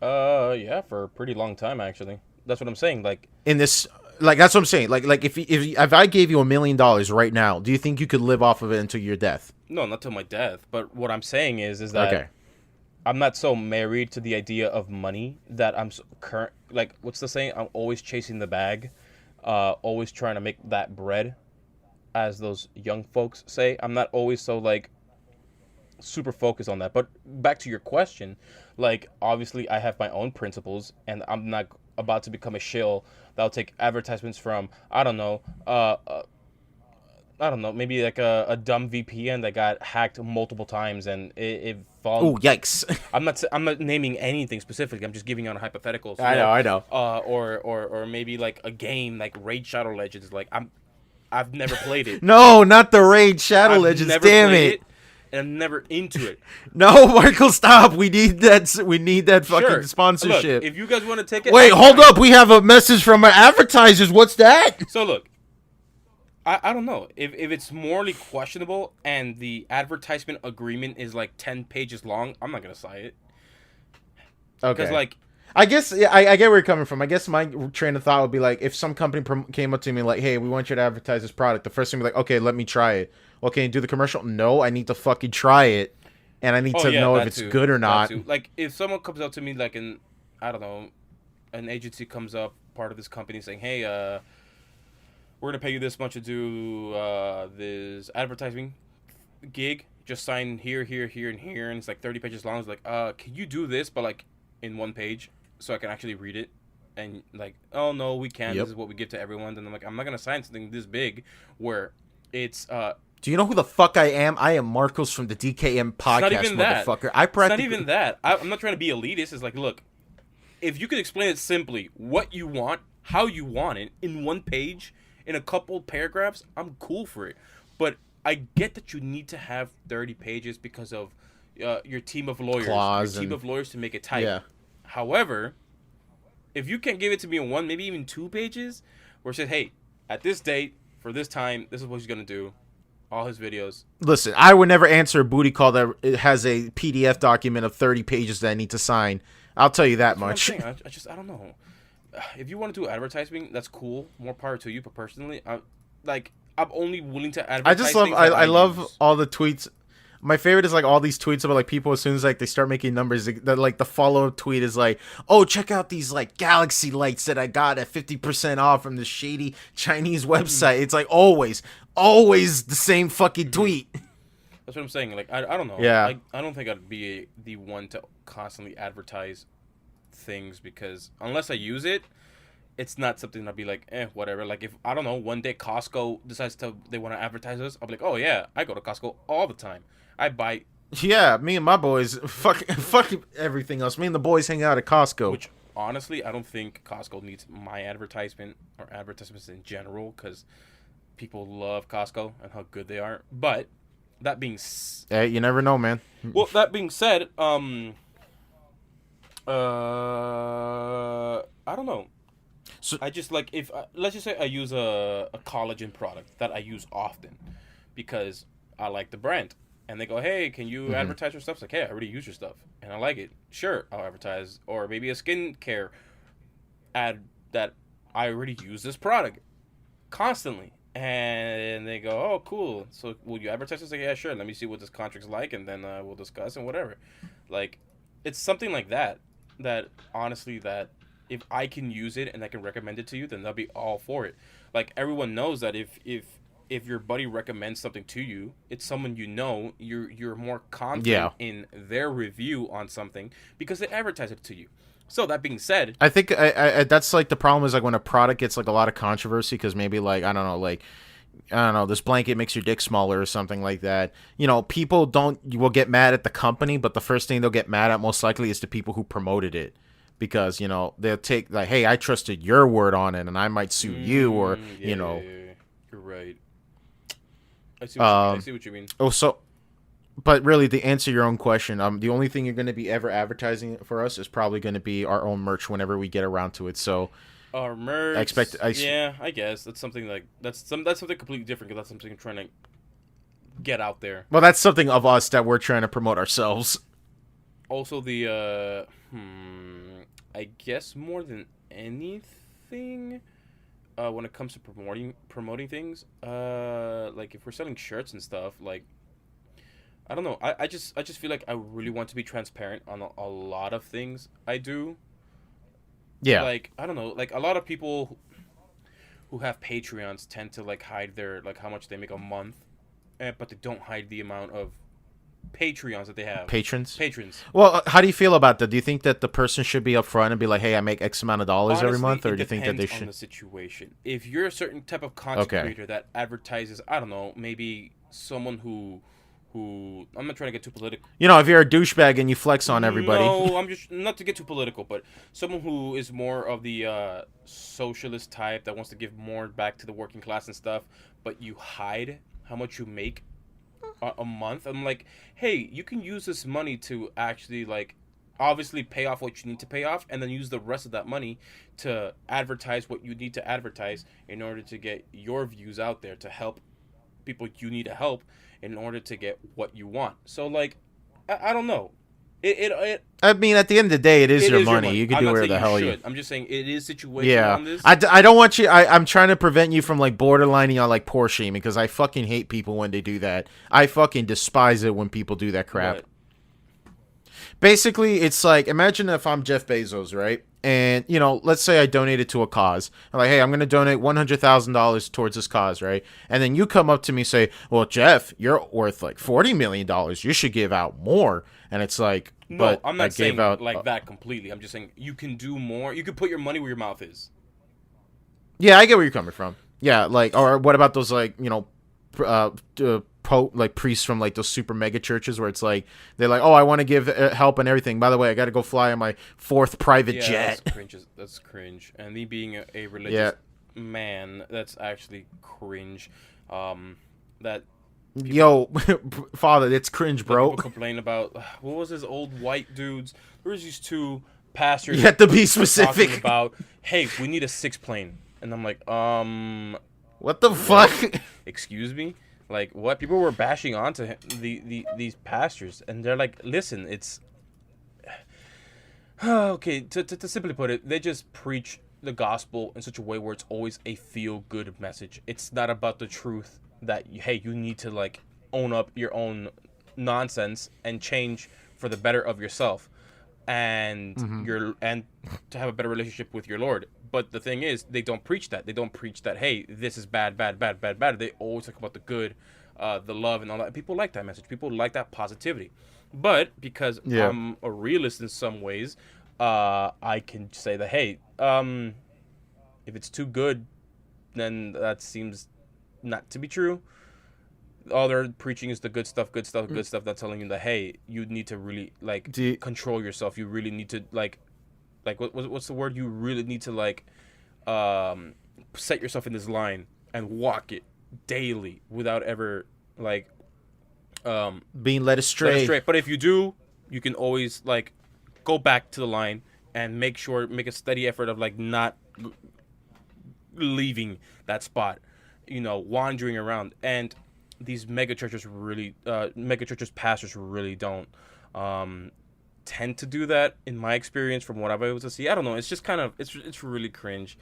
Speaker 1: yeah, for a pretty long time actually. That's what I'm saying. Like,
Speaker 2: In this, like that's what I'm saying. Like if I gave you $1 million right now, do you think you could live off of it until your death?
Speaker 1: no, not till my death. But what I'm saying is that
Speaker 2: Okay.
Speaker 1: I'm not so married to the idea of money that I'm so current. Like, what's the saying? I'm always chasing the bag, always trying to make that bread, as those young folks say. I'm not always so like super focused on that. But back to your question, like obviously I have my own principles, and I'm not about to become a shill that'll take advertisements from I don't know, maybe like a dumb VPN that got hacked multiple times and it
Speaker 2: Oh
Speaker 1: fall.
Speaker 2: yikes!
Speaker 1: I'm not naming anything specifically. I'm just giving you on hypotheticals.
Speaker 2: I know,
Speaker 1: Well,
Speaker 2: I know.
Speaker 1: or maybe like a game like Raid Shadow Legends. Like I've never played it.
Speaker 2: No, not the Raid Shadow
Speaker 1: I've
Speaker 2: Legends.
Speaker 1: never
Speaker 2: Damn
Speaker 1: played
Speaker 2: it!
Speaker 1: it, and I'm never into it.
Speaker 2: No, Michael, stop. We need that. We need that fucking
Speaker 1: Sure.
Speaker 2: sponsorship.
Speaker 1: Look, if you guys want to take it,
Speaker 2: Wait,
Speaker 1: I'm
Speaker 2: hold
Speaker 1: fine.
Speaker 2: up. We have a message from our advertisers. What's that?
Speaker 1: So look, I don't know if it's morally questionable and the advertisement agreement is like 10 pages long. I'm not gonna sign it because
Speaker 2: Okay.
Speaker 1: like
Speaker 2: I guess yeah, I get where you're coming from. I guess my train of thought would be like, if some company came up to me like, "Hey, we want you to advertise this product," the first thing would be like, "Okay, let me try it." Well, can you do the commercial? No, I need to fucking try it, and I need
Speaker 1: oh
Speaker 2: to
Speaker 1: yeah,
Speaker 2: know if
Speaker 1: that
Speaker 2: it's
Speaker 1: too,
Speaker 2: good or
Speaker 1: that
Speaker 2: not.
Speaker 1: too. Like if someone comes up to me like I don't know, an agency comes up, part of this company saying, hey, we're gonna pay you this much to do this advertising gig. Just sign here, here, here, and here, and it's like 30 pages long. It's like, can you do this, but like in one page, so I can actually read it? And like, oh no, we can't.
Speaker 2: Yep.
Speaker 1: This is what we give to everyone. And I'm like, I'm not gonna sign something this big, where it's
Speaker 2: Do you know who the fuck I am? I am Marcos from the DKM podcast,
Speaker 1: not even that.
Speaker 2: motherfucker. I
Speaker 1: It's not even that. I'm not trying to be elitist. It's like, look, if you could explain it simply, what you want, how you want it, in one page, in a couple paragraphs, I'm cool for it. But I get that you need to have 30 pages because of your team of lawyers.
Speaker 2: Clause
Speaker 1: your team
Speaker 2: and-
Speaker 1: of lawyers to make it tight.
Speaker 2: Yeah.
Speaker 1: However, if you can give it to me in one, maybe even 2 pages, where it says, hey, at this date, for this time, this is what he's going to do. All his videos.
Speaker 2: Listen, I would never answer a booty call that it has a PDF document of 30 pages that I need to sign. I'll tell you that
Speaker 1: That's
Speaker 2: much.
Speaker 1: what I'm saying. I don't know. If you want to do advertising, that's cool. More power to you. But personally, I'm only willing to advertise.
Speaker 2: I just love
Speaker 1: things that
Speaker 2: I love
Speaker 1: use.
Speaker 2: all the tweets. My favorite is like all these tweets about like people as soon as like they start making numbers, that like the follow-up tweet is like, "Oh, check out these like galaxy lights that I got at 50% off from this shady Chinese website." It's like always the same fucking tweet.
Speaker 1: That's what I'm saying. Like I don't know.
Speaker 2: Yeah.
Speaker 1: I don't think I'd be the one to constantly advertise things because unless I use it, it's not something I'd be like, whatever. Like if I don't know, one day Costco decides they want to advertise us, I'll be like, oh yeah, I go to Costco all the time. I buy,
Speaker 2: Yeah, me and my boys fuck everything else. Me and the boys hang out at Costco.
Speaker 1: which honestly I don't think Costco needs my advertisement or advertisements in general because people love Costco and how good they are. But that being
Speaker 2: Hey, you never know, man.
Speaker 1: that being said, I don't know.
Speaker 2: So-
Speaker 1: I just like if let's just say I use a collagen product that I use often because I like the brand, and they go, "Hey, can you advertise your stuff?" It's like, "Hey, I already use your stuff, and I like it. Sure, I'll advertise." Or maybe a skincare ad that I already use this product constantly, and they go, "Oh, cool. So will you advertise this?" Like, "Yeah, sure. Let me see what this contract's like, and then we'll discuss and whatever." Like, it's something like that. That honestly, that if I can use it and I can recommend it to you, then they'll be all for it. Like everyone knows that if your buddy recommends something to you, it's someone you know. You're more confident in their review on something because they advertise it to you. So that being said,
Speaker 2: I think I that's like the problem is like when a product gets like a lot of controversy because maybe like I don't know, this blanket makes your dick smaller or something like that. You know, people will get mad at the company, but the first thing they'll get mad at most likely is the people who promoted it. Because, you know, they'll take like, hey, I trusted your word on it and I might sue you or,
Speaker 1: yeah,
Speaker 2: you know.
Speaker 1: yeah. You're right. I see what you mean. I see what you mean.
Speaker 2: Oh, so, but really to answer your own question, the only thing you're going to be ever advertising for us is probably going to be our own merch whenever we get around to it. So,
Speaker 1: Our merch. Yeah, I guess that's something like that's something completely different because that's something I'm trying to get out there.
Speaker 2: well, that's something of us that we're trying to promote ourselves.
Speaker 1: Also, the I guess more than anything, when it comes to promoting things, like if we're selling shirts and stuff, like I don't know, I just feel like I really want to be transparent on a lot of things I do.
Speaker 2: Yeah.
Speaker 1: Like I don't know, like a lot of people who have Patreons tend to like hide their like how much they make a month, but they don't hide the amount of Patreons that they have.
Speaker 2: Patrons.
Speaker 1: Well,
Speaker 2: how do you feel about that? Do you think that the person should be upfront and be like, hey, I make X amount of dollars every
Speaker 1: honestly,
Speaker 2: month? Or
Speaker 1: it
Speaker 2: do you think that they
Speaker 1: depends on
Speaker 2: should?
Speaker 1: the situation. If you're a certain type of content
Speaker 2: Okay.
Speaker 1: creator that advertises, I don't know, maybe someone who I'm not trying to get too political.
Speaker 2: You know, if you're a douchebag and you flex on everybody.
Speaker 1: No, I'm just not to get too political, but someone who is more of the socialist type that wants to give more back to the working class and stuff, but you hide how much you make a month. I'm like, hey, you can use this money to actually like obviously pay off what you need to pay off and then use the rest of that money to advertise what you need to advertise in order to get your views out there to help people you need to help in order to get what you want. So like I don't know.
Speaker 2: I mean, at the end of the day, it is your money. You can
Speaker 1: I'm
Speaker 2: do
Speaker 1: not
Speaker 2: whatever
Speaker 1: saying
Speaker 2: the hell
Speaker 1: you
Speaker 2: you.
Speaker 1: should. I'm just saying it is situational
Speaker 2: Yeah,
Speaker 1: on this.
Speaker 2: I don't want you. I'm trying to prevent you from like borderlining on like poor shaming because I fucking hate people when they do that. I fucking despise it when people do that crap.
Speaker 1: But
Speaker 2: Basically, it's like imagine if I'm Jeff Bezos, right? And let's say I donated to a cause. I'm like, hey, I'm going to donate $100,000 towards this cause, right? And then you come up to me and say, well, Jeff, you're worth like $40 million. You should give out more. And it's like,
Speaker 1: No,
Speaker 2: but
Speaker 1: I'm
Speaker 2: I
Speaker 1: not
Speaker 2: gave
Speaker 1: saying
Speaker 2: out.
Speaker 1: like that completely. I'm just saying you can do more. You can put your money where your mouth is.
Speaker 2: Yeah, I get where you're coming from. Yeah, like, or what about those like uh, like priests from like those super mega churches where it's like they're like, oh, I want to give help and everything. By the way, I got to go fly on my fourth private
Speaker 1: Yeah, that's
Speaker 2: jet.
Speaker 1: cringe. That's cringe. And me being a religious
Speaker 2: Yeah,
Speaker 1: man, that's actually cringe. That people
Speaker 2: yo, father, it's cringe,
Speaker 1: that
Speaker 2: bro.
Speaker 1: people complain about. What was this old white dudes? There was these two pastors
Speaker 2: You have to be
Speaker 1: talking
Speaker 2: specific.
Speaker 1: about, hey, we need a six plane, and I'm like,
Speaker 2: What the
Speaker 1: what?
Speaker 2: fuck?
Speaker 1: Excuse me? Like what? People were bashing onto him, these pastors, and they're like, listen, it's okay. To simply put it, they just preach the gospel in such a way where it's always a feel good message. It's not about the truth that hey, you need to like own up your own nonsense and change for the better of yourself and and to have a better relationship with your Lord. But the thing is, they don't preach that. They don't preach that, hey, this is bad, bad, bad, bad, bad. They always talk about the good, the love, and all that. People like that message. People like that positivity. But because
Speaker 2: Yeah.
Speaker 1: I'm a realist in some ways, I can say that, hey, if it's too good, then that seems not to be true. All they're preaching is the good stuff, good stuff, good stuff. That's telling you that, hey, you need to really like
Speaker 2: Do you,
Speaker 1: control yourself. You really need to like what's the word? You really need to like set yourself in this line and walk it daily without ever like
Speaker 2: being led
Speaker 1: let it
Speaker 2: astray.
Speaker 1: stray. But if you do, you can always like go back to the line and make a steady effort of like not leaving that spot, wandering around. And these mega churches pastors really don't tend to do that in my experience from what I've been able to see. I don't know. It's just kind of it's really cringe.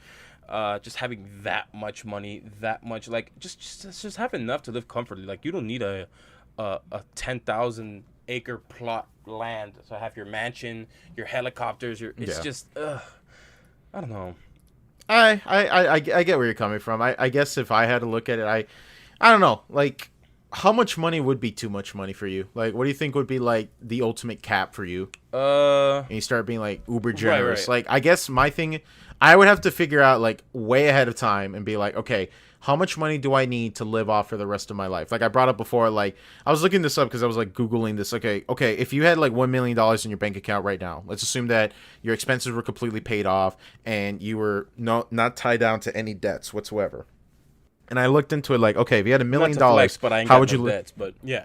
Speaker 1: Just having that much money, that much like just have enough to live comfortably. Like you don't need a 10,000 acre plot land to have your mansion, your helicopters. It's
Speaker 2: Yeah.
Speaker 1: just I don't know.
Speaker 2: I get where you're coming from. I guess if I had to look at it, I don't know. Like, how much money would be too much money for you? Like, what do you think would be like the ultimate cap for you? And you start being like uber generous.
Speaker 1: Right.
Speaker 2: Like, I guess my thing, I would have to figure out like way ahead of time and be like, okay, how much money do I need to live off for the rest of my life? Like I brought up before, like I was looking this up because I was like Googling this. Okay, if you had like $1 million in your bank account right now, let's assume that your expenses were completely paid off and you were not tied down to any debts whatsoever. And I looked into it like, okay, if you had $1
Speaker 1: Not
Speaker 2: million,
Speaker 1: to flex, but I ain't
Speaker 2: how
Speaker 1: got
Speaker 2: would
Speaker 1: no
Speaker 2: you live?
Speaker 1: debts. But yeah.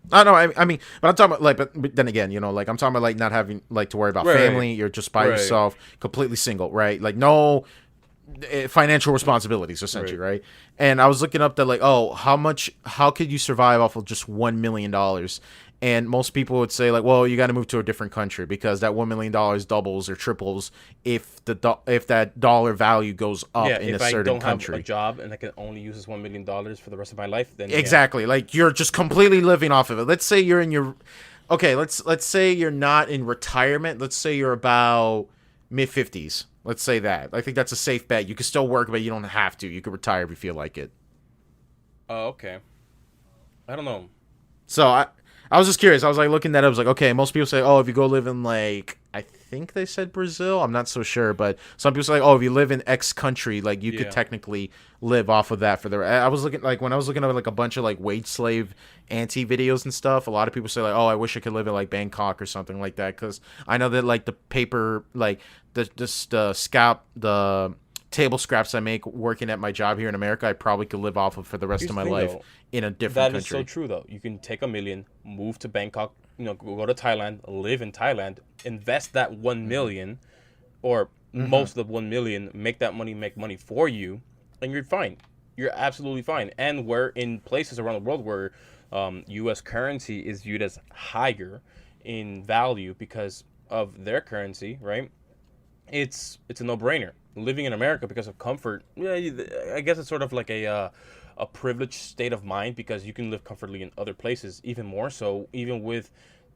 Speaker 2: I know, I mean, but I'm talking about like, but then again, like I'm talking about like not having like to worry about
Speaker 1: Right.
Speaker 2: family. You're just by
Speaker 1: Right.
Speaker 2: yourself, completely single, right? Like no financial responsibilities, essentially, right? And I was looking up that like, oh, how could you survive off of just $1 million? And most people would say like, well, you got to move to a different country because that $1 million doubles or triples if if that dollar value goes up
Speaker 1: Yeah,
Speaker 2: in a
Speaker 1: if I
Speaker 2: certain
Speaker 1: don't have
Speaker 2: country.
Speaker 1: a job and I can only use this $1 million for the rest of my life, then
Speaker 2: Exactly. Like you're just completely living off of it. Let's say you're in your okay, let's say you're not in retirement. Let's say you're about mid 50s. Let's say that. I think that's a safe bet. You can still work, but you don't have to. You could retire if you feel like it.
Speaker 1: Yeah. Oh, okay. I don't know.
Speaker 2: So I was just curious. I was like looking at it. I was like, okay, most people say, oh, if you go live in like, I think they said Brazil. I'm not so sure, but some people say, like, oh, if you live in X country, like you
Speaker 1: Yeah.
Speaker 2: could technically live off of that for the. I was looking like when I was looking at like a bunch of like wage slave anti videos and stuff. A lot of people say like, oh, I wish I could live in like Bangkok or something like that because I know that like the paper, like the table scraps I make working at my job here in America, I probably could live off of for the rest
Speaker 1: Here's
Speaker 2: of
Speaker 1: the
Speaker 2: my
Speaker 1: thing,
Speaker 2: life
Speaker 1: though.
Speaker 2: in a different
Speaker 1: That
Speaker 2: country.
Speaker 1: is so true, though. You can take $1 million, move to Bangkok, go to Thailand, live in Thailand, invest that $1 million, or most of the $1 million, make that money make money for you, and you're fine. You're absolutely fine. And we're in places around the world where U.S. currency is viewed as higher in value because of their currency, right? It's a no-brainer. Living in America because of comfort, yeah, I guess it's sort of like a privileged state of mind because you can live comfortably in other places, even more so, even with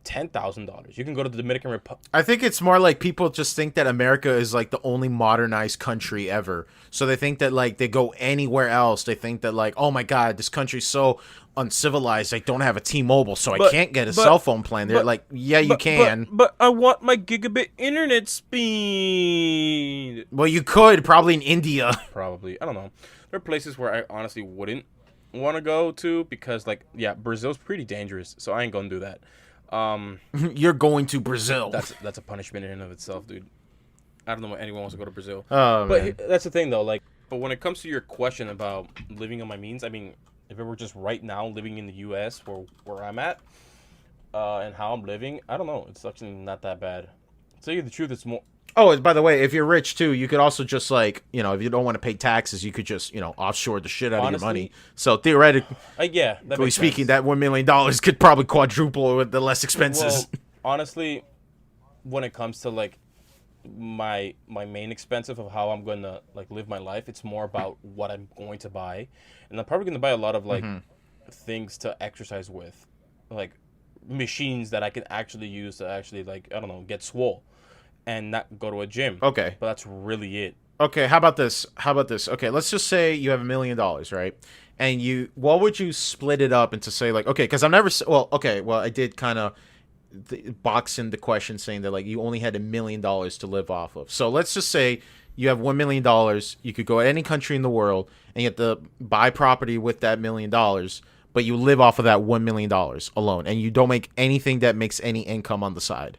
Speaker 1: $10,000. You can go to the Dominican Republic.
Speaker 2: I think it's more like people just think that America is like the only modernized country ever. So they think that like they go anywhere else. They think that like, oh my God, this country's so uncivilized. I don't have a T-Mobile, so I can't get a cell phone plan. They're like, yeah, you can.
Speaker 1: But I want my gigabit internet speed.
Speaker 2: Well, you could probably in India.
Speaker 1: Probably. I don't know. There are places where I honestly wouldn't want to go to because, like, yeah, Brazil's pretty dangerous, so I ain't gonna do that.
Speaker 2: You're going to Brazil.
Speaker 1: That's a punishment in and of itself, dude. I don't know why anyone wants to go to Brazil.
Speaker 2: Oh,
Speaker 1: but
Speaker 2: man.
Speaker 1: that's the thing, though. Like, but when it comes to your question about living on my means, I mean, if it were just right now living in the U.S. where I'm at, and how I'm living, I don't know. It's actually not that bad. To tell you the truth, it's more.
Speaker 2: Oh, by the way, if you're rich too, you could also just like, you know, if you don't want to pay taxes, you could just, you know, offshore the shit out of your money. So theoretically,
Speaker 1: yeah,
Speaker 2: speaking, that $1 million could probably quadruple with the less expenses.
Speaker 1: Well, honestly, when it comes to like my main expensive of how I'm gonna like live my life, it's more about what I'm going to buy, and I'm probably gonna buy a lot of like things to exercise with, like machines that I can actually use to actually like, I don't know, get swole and not go to a gym.
Speaker 2: Okay.
Speaker 1: But that's really it.
Speaker 2: Okay, how about this? Okay, let's just say you have $1 million, right? And what would you split it up into, say, like, okay, because I did kind of box in the question saying that, like, you only had $1 million to live off of. So let's just say you have $1 million, you could go to any country in the world, and you have to buy property with that $1 million, but you live off of that $1 million alone, and you don't make anything that makes any income on the side.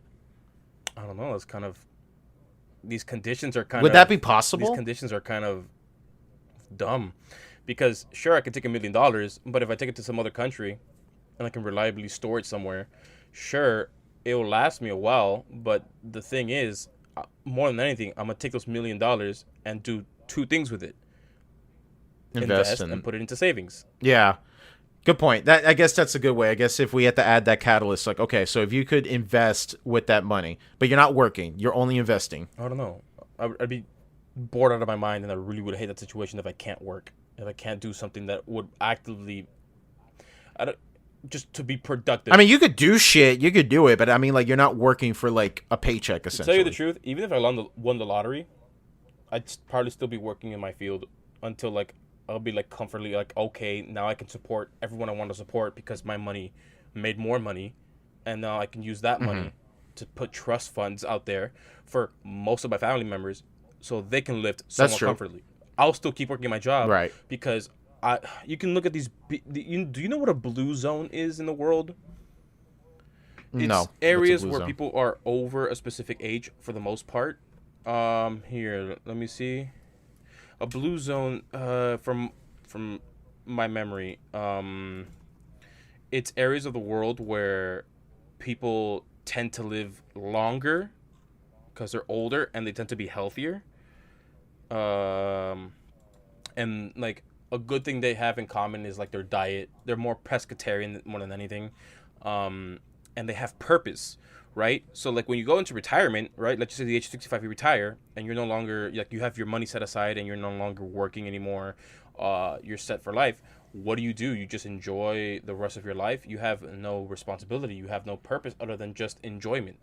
Speaker 1: I don't know. It's kind of, these conditions are kind of.
Speaker 2: Would that be possible?
Speaker 1: These conditions are kind of dumb, because sure, I could take $1 million, but if I take it to some other country, and I can reliably store it somewhere, sure, it will last me a while. But the thing is, more than anything, I'm gonna take those $1 million and do two things with it: invest and put it into savings.
Speaker 2: Yeah. Good point. I guess that's a good way. I guess if we had to add that catalyst, like, okay, so if you could invest with that money, but you're not working, you're only investing.
Speaker 1: I don't know. I'd be bored out of my mind, and I really would hate that situation if I can't work, if I can't do something that would actively, just to be productive.
Speaker 2: I mean, you could do shit, you could do it, but I mean, like, you're not working for like a paycheck, essentially.
Speaker 1: To tell you the truth, even if I won the lottery, I'd probably still be working in my field until like I'll be like comfortably like, okay, now I can support everyone I want to support because my money made more money, and now I can use that money to put trust funds out there for most of my family members so they can live somewhat comfortably. I'll still keep working my job,
Speaker 2: right?
Speaker 1: Because you can look at these. Do you know what a blue zone is in the world?
Speaker 2: No.
Speaker 1: It's areas where people are over a specific age for the most part. Here, let me see. A blue zone, from my memory, it's areas of the world where people tend to live longer because they're older and they tend to be healthier. And like a good thing they have in common is like their diet. They're more pescatarian more than anything, and they have purpose. Right, so like when you go into retirement, right? Let's just say the age of 65, you retire, and you're no longer like you have your money set aside, and you're no longer working anymore. You're set for life. What do? You just enjoy the rest of your life. You have no responsibility. You have no purpose other than just enjoyment.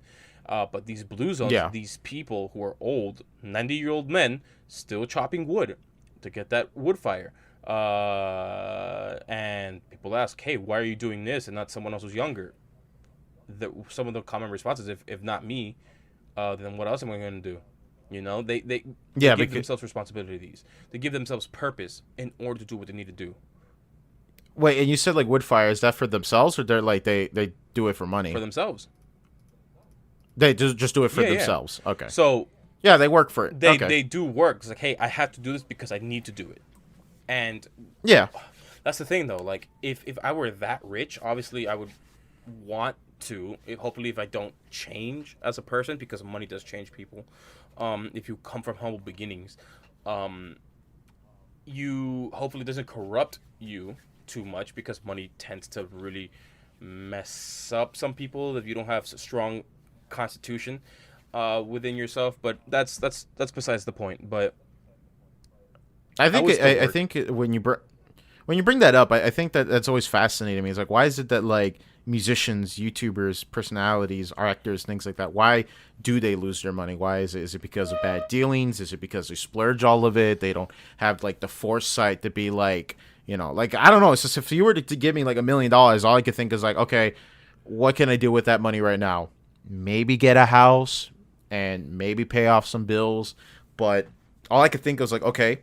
Speaker 1: But these blue zones, these people who are old, 90-year-old men, still chopping wood to get that wood fire. And people ask, hey, why are you doing this and not someone else who's younger? Some of the common responses, if not me, then what else am I going to do? You know, they give themselves responsibilities. They give themselves purpose in order to do what they need to do.
Speaker 2: Wait, and you said like wood fire, is that for themselves, or they're like they do it for money?
Speaker 1: For themselves.
Speaker 2: They just do it for themselves. Yeah. Okay.
Speaker 1: So
Speaker 2: yeah, they work for it.
Speaker 1: They do work. It's like, hey, I have to do this because I need to do it. And
Speaker 2: yeah,
Speaker 1: that's the thing though. Like if I were that rich, obviously I would want to, hopefully if I don't change as a person, because money does change people, if you come from humble beginnings, you hopefully doesn't corrupt you too much, because money tends to really mess up some people if you don't have a strong constitution within yourself. But that's besides the point. But
Speaker 2: I think when you bring that up, I think that's always fascinating me. It's like, why is it that like musicians, YouTubers, personalities, actors, things like that, why do they lose their money? Why is it? Is it because of bad dealings? Is it because they splurge all of it? They don't have like the foresight to be like, like, I don't know. It's just, if you were to give me like $1 million, all I could think is like, okay, what can I do with that money right now? Maybe get a house and maybe pay off some bills. But all I could think was like, okay,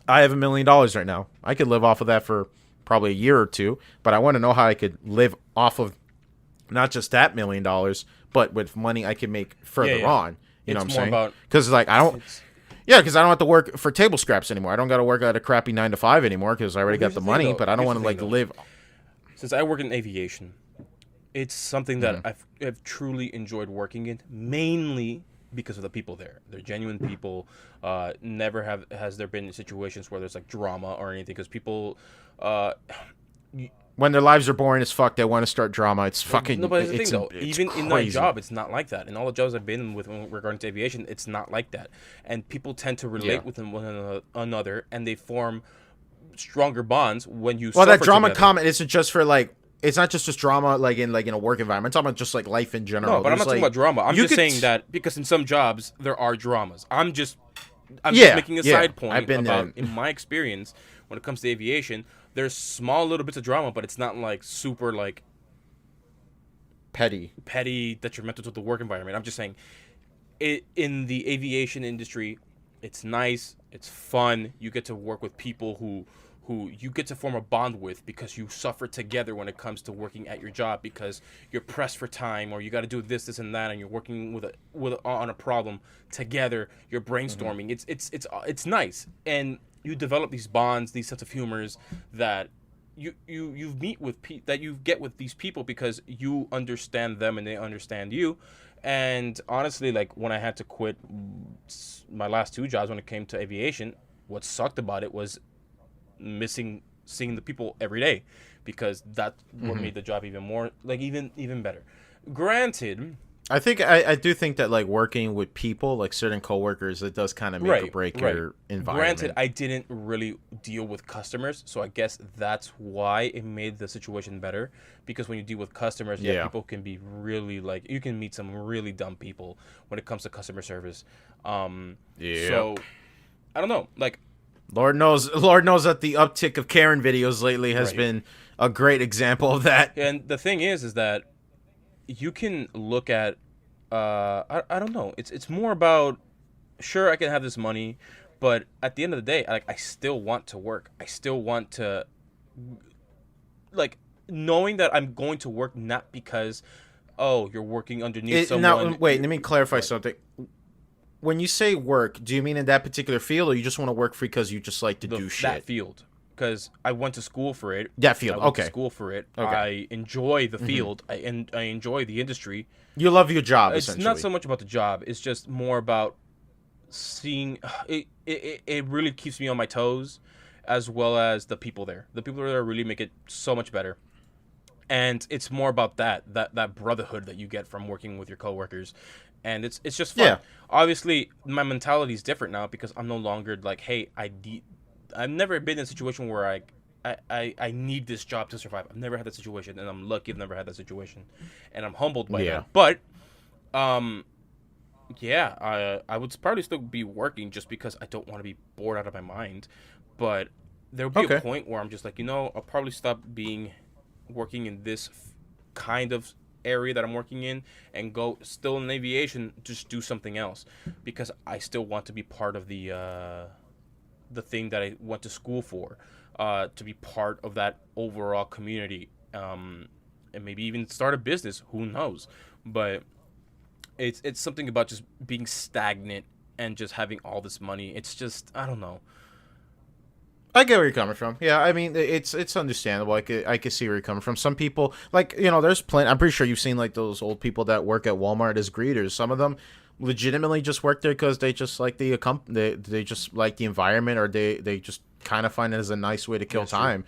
Speaker 2: I have $1 million right now. I could live off of that for probably a year or two, but I want to know how I could live off of not just that $1 million, but with money I can make further on. You know what I'm saying? Because like because I don't have to work for table scraps anymore. I don't got to work at a crappy 9 to 5 anymore because I already got the money. But I don't want to like live.
Speaker 1: Since I work in aviation, it's something that I've truly enjoyed working in, mainly because of the people there. They're genuine people. Never has there been situations where there's like drama or anything, because people
Speaker 2: when their lives are boring as fuck, they want to start drama. It's fucking.
Speaker 1: No, but here's the thing, though. Even
Speaker 2: crazy.
Speaker 1: In my job, it's not like that. In all the jobs I've been with regarding to aviation, it's not like that. And people tend to relate with one another, and they form stronger bonds when you.
Speaker 2: Well, that drama comment isn't just for like. It's not just drama like in a work environment. I'm talking about just like life in general.
Speaker 1: No, but I'm not talking about drama. I'm just saying that because in some jobs there are dramas. I'm just making a side point about in my experience when it comes to aviation. There's small little bits of drama, but it's not like super like
Speaker 2: petty
Speaker 1: detrimental to the work environment. I'm just saying, in the aviation industry, it's nice, it's fun. You get to work with people who you get to form a bond with because you suffer together when it comes to working at your job, because you're pressed for time or you got to do this and that, and you're working on a problem together. You're brainstorming. It's nice, and you develop these bonds, these sense of humors that you meet with that you get with these people because you understand them and they understand you. And honestly, like when I had to quit my last 2 jobs when it came to aviation, what sucked about it was missing seeing the people every day, because that's what made the job even more like even better. Granted,
Speaker 2: I do think that like working with people, like certain coworkers, it does kind of make or break your environment.
Speaker 1: Granted, I didn't really deal with customers, so I guess that's why it made the situation better, because when you deal with customers, people can be really like, you can meet some really dumb people when it comes to customer service. So I don't know, like
Speaker 2: Lord knows that the uptick of Karen videos lately has been a great example of that.
Speaker 1: And the thing is that you can look at I don't know. It's more about, sure, I can have this money, but at the end of the day, like, I still want to work. I still want to, like, knowing that I'm going to work not because, oh, you're working underneath someone.
Speaker 2: Now, wait, let me clarify something. When you say work, do you mean in that particular field, or you just want to work because you just like to do shit?
Speaker 1: That field. Because I went to school for it.
Speaker 2: That field,
Speaker 1: I went to school for it. Okay. I enjoy the field. I enjoy the industry.
Speaker 2: You love your job,
Speaker 1: It's
Speaker 2: essentially.
Speaker 1: not so much about the job. It's just more about seeing... It really keeps me on my toes, as well as the people there. The people there really make it so much better. And it's more about that brotherhood that you get from working with your coworkers. And it's just fun. Yeah. Obviously, my mentality is different now because I'm no longer like, hey, I've never been in a situation where I need this job to survive. I've never had that situation, and I'm lucky I've never had that situation. And I'm humbled by that. But, I would probably still be working just because I don't want to be bored out of my mind. But there'll be a point where I'm just like, I'll probably stop working in this kind of area that I'm working in and go still in aviation, just do something else, because I still want to be part of the thing that I went to school for, to be part of that overall community, and maybe even start a business, who knows. But it's something about just being stagnant and just having all this money. It's just, I don't know.
Speaker 2: I get where you're coming from. Yeah, I mean, it's understandable. I could see where you're coming from. Some people, like, there's plenty. I'm pretty sure you've seen, like, those old people that work at Walmart as greeters. Some of them legitimately just work there because they just like they just like the environment, or they just kind of find it as a nice way to kill time.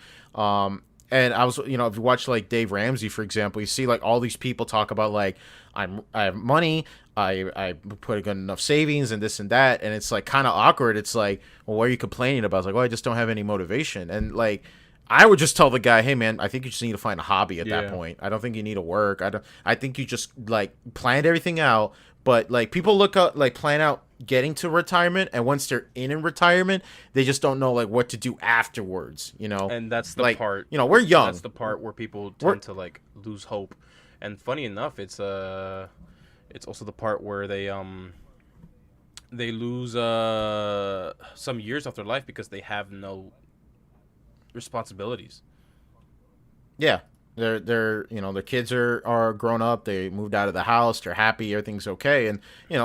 Speaker 2: And I was, if you watch like Dave Ramsey, for example, you see like all these people talk about like, I have money, I put a good enough savings and this and that, and it's like kind of awkward. It's like, well, what are you complaining about? It's like, well, I just don't have any motivation. And like, I would just tell the guy, hey man, I think you just need to find a hobby at that
Speaker 1: Yeah.
Speaker 2: point. I don't think you need to work. I think you just like planned everything out. But like people look up like plan out getting to retirement, and once they're in retirement, they just don't know like what to do afterwards.
Speaker 1: And that's the
Speaker 2: Like
Speaker 1: part.
Speaker 2: we're
Speaker 1: That's
Speaker 2: young.
Speaker 1: the part where people
Speaker 2: We're
Speaker 1: tend to like lose hope. And funny enough, it's also the part where they lose some years of their life because they have no responsibilities.
Speaker 2: Yeah, they're their kids are grown up. They moved out of the house. They're happy. Everything's okay. And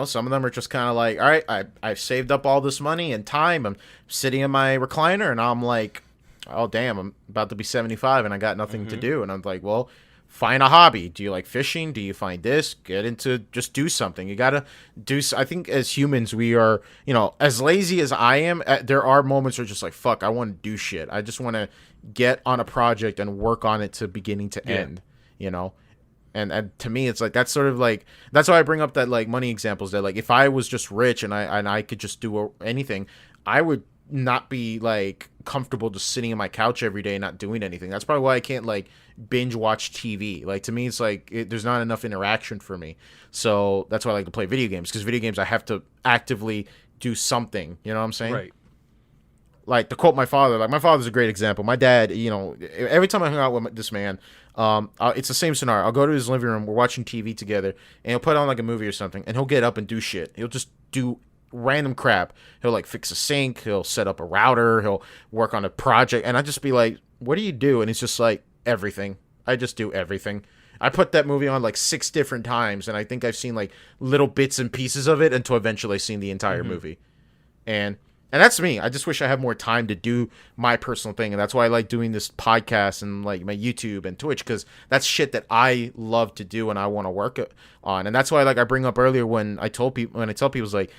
Speaker 2: some of them are just kind of like, all right, I've saved up all this money and time. I'm sitting in my recliner, and I'm like, oh damn, I'm about to be 75, and I got nothing to
Speaker 1: Mm-hmm.
Speaker 2: do. And I'm like, well, find a hobby. Do you like fishing? Do you find this? Get into just do something. You gotta do. I think as humans, we are as lazy as I am. There are moments where just like fuck, I want to do shit. I just want to get on a project and work on it to beginning to
Speaker 1: Yeah.
Speaker 2: end. You know. And to me, it's like that's sort of like that's why I bring up that like money examples. That like if I was just rich and I could just do anything, I would not be like comfortable just sitting on my couch every day and not doing anything. That's probably why I can't like binge watch TV. Like to me, it's like there's not enough interaction for me. So that's why I like to play video games, because video games I have to actively do something. You know what I'm saying?
Speaker 1: Right.
Speaker 2: Like to quote my father, like my father's a great example. My dad, every time I hang out with this man, it's the same scenario. I'll go to his living room, we're watching TV together, and he'll put on like a movie or something, and he'll get up and do shit. He'll just do random crap. He'll like fix a sink, he'll set up a router, he'll work on a project, and I just be like, "What do you do?" And he's just like, "Everything. I just do everything." I put that movie on like 6 different times, and I think I've seen like little bits and pieces of it until eventually I've seen the entire
Speaker 1: Mm-hmm.
Speaker 2: movie. And that's me. I just wish I had more time to do my personal thing, and that's why I like doing this podcast and like my YouTube and Twitch, because that's shit that I love to do and I want to work on. And that's why I bring up earlier when I tell people it's like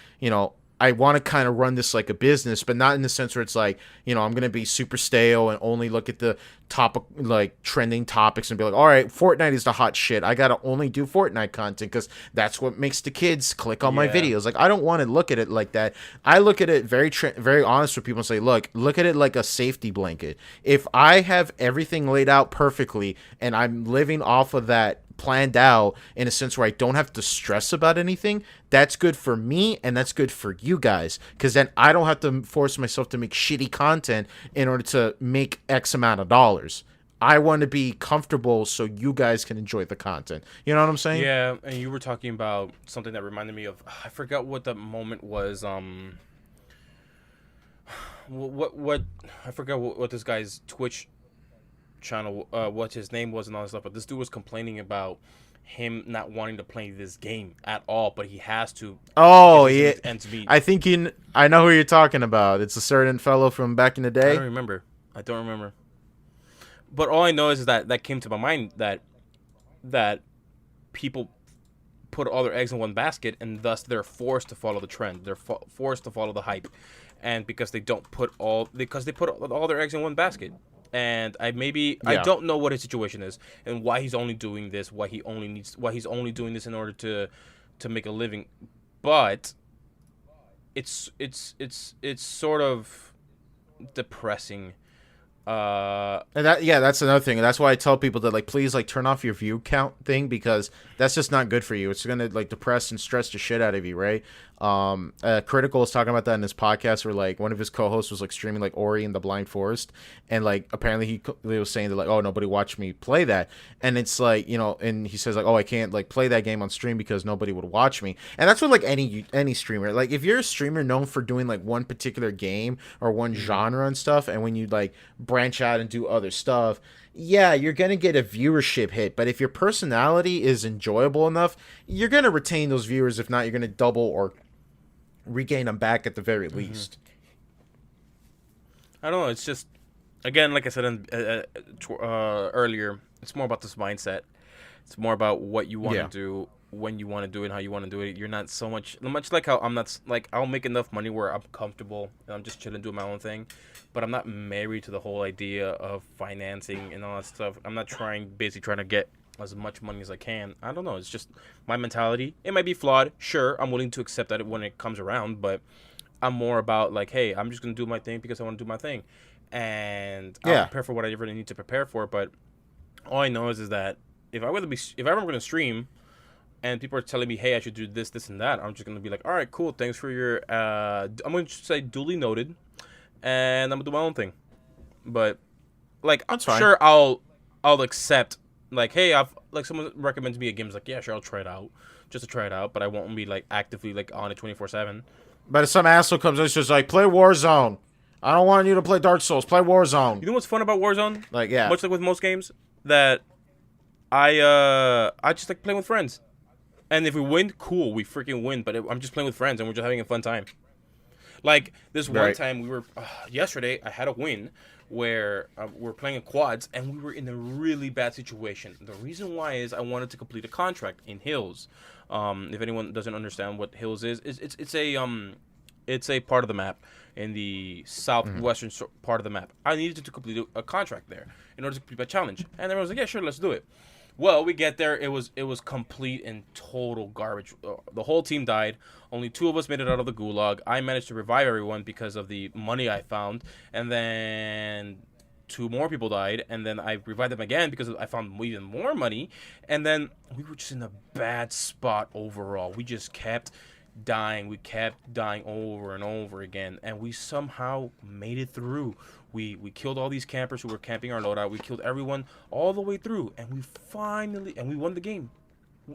Speaker 2: I want to kind of run this like a business, but not in the sense where it's like I'm gonna be super stale and only look at the top like trending topics and be like, all right, Fortnite is the hot shit. I gotta only do Fortnite content because that's what makes the kids click on my
Speaker 1: Yeah.
Speaker 2: videos. Like I don't want to look at it like that. I look at it very honest with people and say, look at it like a safety blanket. If I have everything laid out perfectly and I'm living off of that planned out in a sense where I don't have to stress about anything, that's good for me and that's good for you guys, because then I don't have to force myself to make shitty content in order to make X amount of dollars. I want to be comfortable so you guys can enjoy the content. You know what I'm saying?
Speaker 1: Yeah, and you were talking about something that reminded me of, I forgot what the moment was. What I forgot what this guy's Twitch channel, what his name was and all that stuff. But this dude was complaining about him not wanting to play this game at all, but he has to.
Speaker 2: Oh
Speaker 1: Because he
Speaker 2: yeah,
Speaker 1: needs ends meet.
Speaker 2: I think I know who you're talking about. It's a certain fellow from back in the
Speaker 1: I
Speaker 2: day.
Speaker 1: don't remember. I don't remember. But all I know is that came to my mind that people put all their eggs in one basket, and thus they're forced to follow the trend. They're forced to follow the hype, and because they put all their eggs in one basket. And I
Speaker 2: Yeah.
Speaker 1: don't know what his situation is and why he's only doing this, why he's only doing this in order to make a living, but it's sort of depressing.
Speaker 2: And that's another thing. And that's why I tell people that please turn off your view count thing, because that's just not good for you. It's gonna depress and stress the shit out of you, right? Critical was talking about that in his podcast, where one of his co-hosts was streaming Ori and the Blind Forest, and apparently he was saying that oh, nobody watched me play that, and it's and he says oh, I can't play that game on stream because nobody would watch me. And that's what any streamer, if you're a streamer known for doing one particular game or one genre and stuff, and when you branch out and do other stuff, yeah, you're gonna get a viewership hit. But if your personality is enjoyable enough, you're gonna retain those viewers. If not, you're gonna double or regain them back at the very least.
Speaker 1: I don't know. It's just, again, like I said earlier, it's more about this mindset. It's more about what you want to
Speaker 2: Yeah.
Speaker 1: do, when you want to do it, and how you want to do it. You're not so much like how I'm not I'll make enough money where I'm comfortable and I'm just chilling, doing my own thing, but I'm not married to the whole idea of financing and all that stuff. I'm not basically trying to get as much money as I can. I don't know. It's just my mentality. It might be flawed. Sure, I'm willing to accept that when it comes around, but I'm more about hey, I'm just gonna do my thing because I want to do my thing. and I'll
Speaker 2: Yeah.
Speaker 1: prepare for whatever I need to prepare for. But all I know is that if I'm ever going to stream, and people are telling me, hey, I should do this, this, and that, I'm just going to be like, all right, cool, thanks for your, I'm going to say duly noted, and I'm going to do my own thing. But, like, I'm
Speaker 2: That's fine.
Speaker 1: sure I'll accept, like, hey, like, someone recommends me a game, it's like, yeah, sure, I'll try it out, just to try it out, but I won't be, like, actively, like, on it 24/7.
Speaker 2: But if some asshole comes in, it's just like, play Warzone. I don't want you to play Dark Souls. Play Warzone.
Speaker 1: You know what's fun about Warzone?
Speaker 2: Like, yeah.
Speaker 1: Much like with most games, that I just like playing with friends. And if we win, cool, we freaking win. But I'm just playing with friends, and we're just having a fun time. Like, this one
Speaker 2: Right.
Speaker 1: time, we were... yesterday, I had a win where we were playing in quads, and we were in a really bad situation. The reason why is I wanted to complete a contract in Hills. If anyone doesn't understand what Hills is, it's a part of the map in the southwestern part of the map. I needed to complete a contract there in order to complete my challenge. And everyone was like, yeah, sure, let's do it. Well, we get there. It was complete and total garbage. The whole team died. Only 2 of us made it out of the gulag. I managed to revive everyone because of the money I found. And then 2 more people died. And then I revived them again because I found even more money. And then we were just in a bad spot overall. We just kept dying. We kept dying over and over again. And we somehow made it through. We killed all these campers who were camping our loadout. We killed everyone all the way through, and we won the game.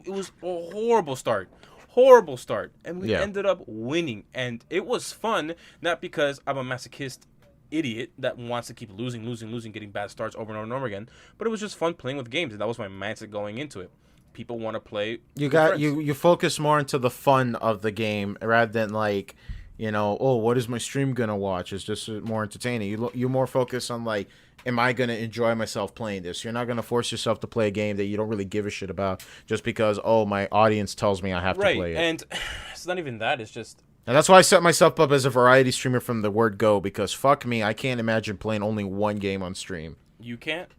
Speaker 1: It was a horrible start, and we ended up winning. And it was fun, not because I'm a masochist idiot that wants to keep losing, getting bad starts over and over and over again, but it was just fun playing with games, and that was my mindset going into it. People want to play.
Speaker 2: You focus more into the fun of the game rather than like, oh, what is my stream gonna watch? It's just more entertaining. You more focus on like, am I gonna enjoy myself playing this? You're not gonna force yourself to play a game that you don't really give a shit about just because my audience tells me I have to play it.
Speaker 1: And it's not even that. It's just.
Speaker 2: And that's why I set myself up as a variety streamer from the word go, because fuck me, I can't imagine playing only one game on stream.
Speaker 1: You can't?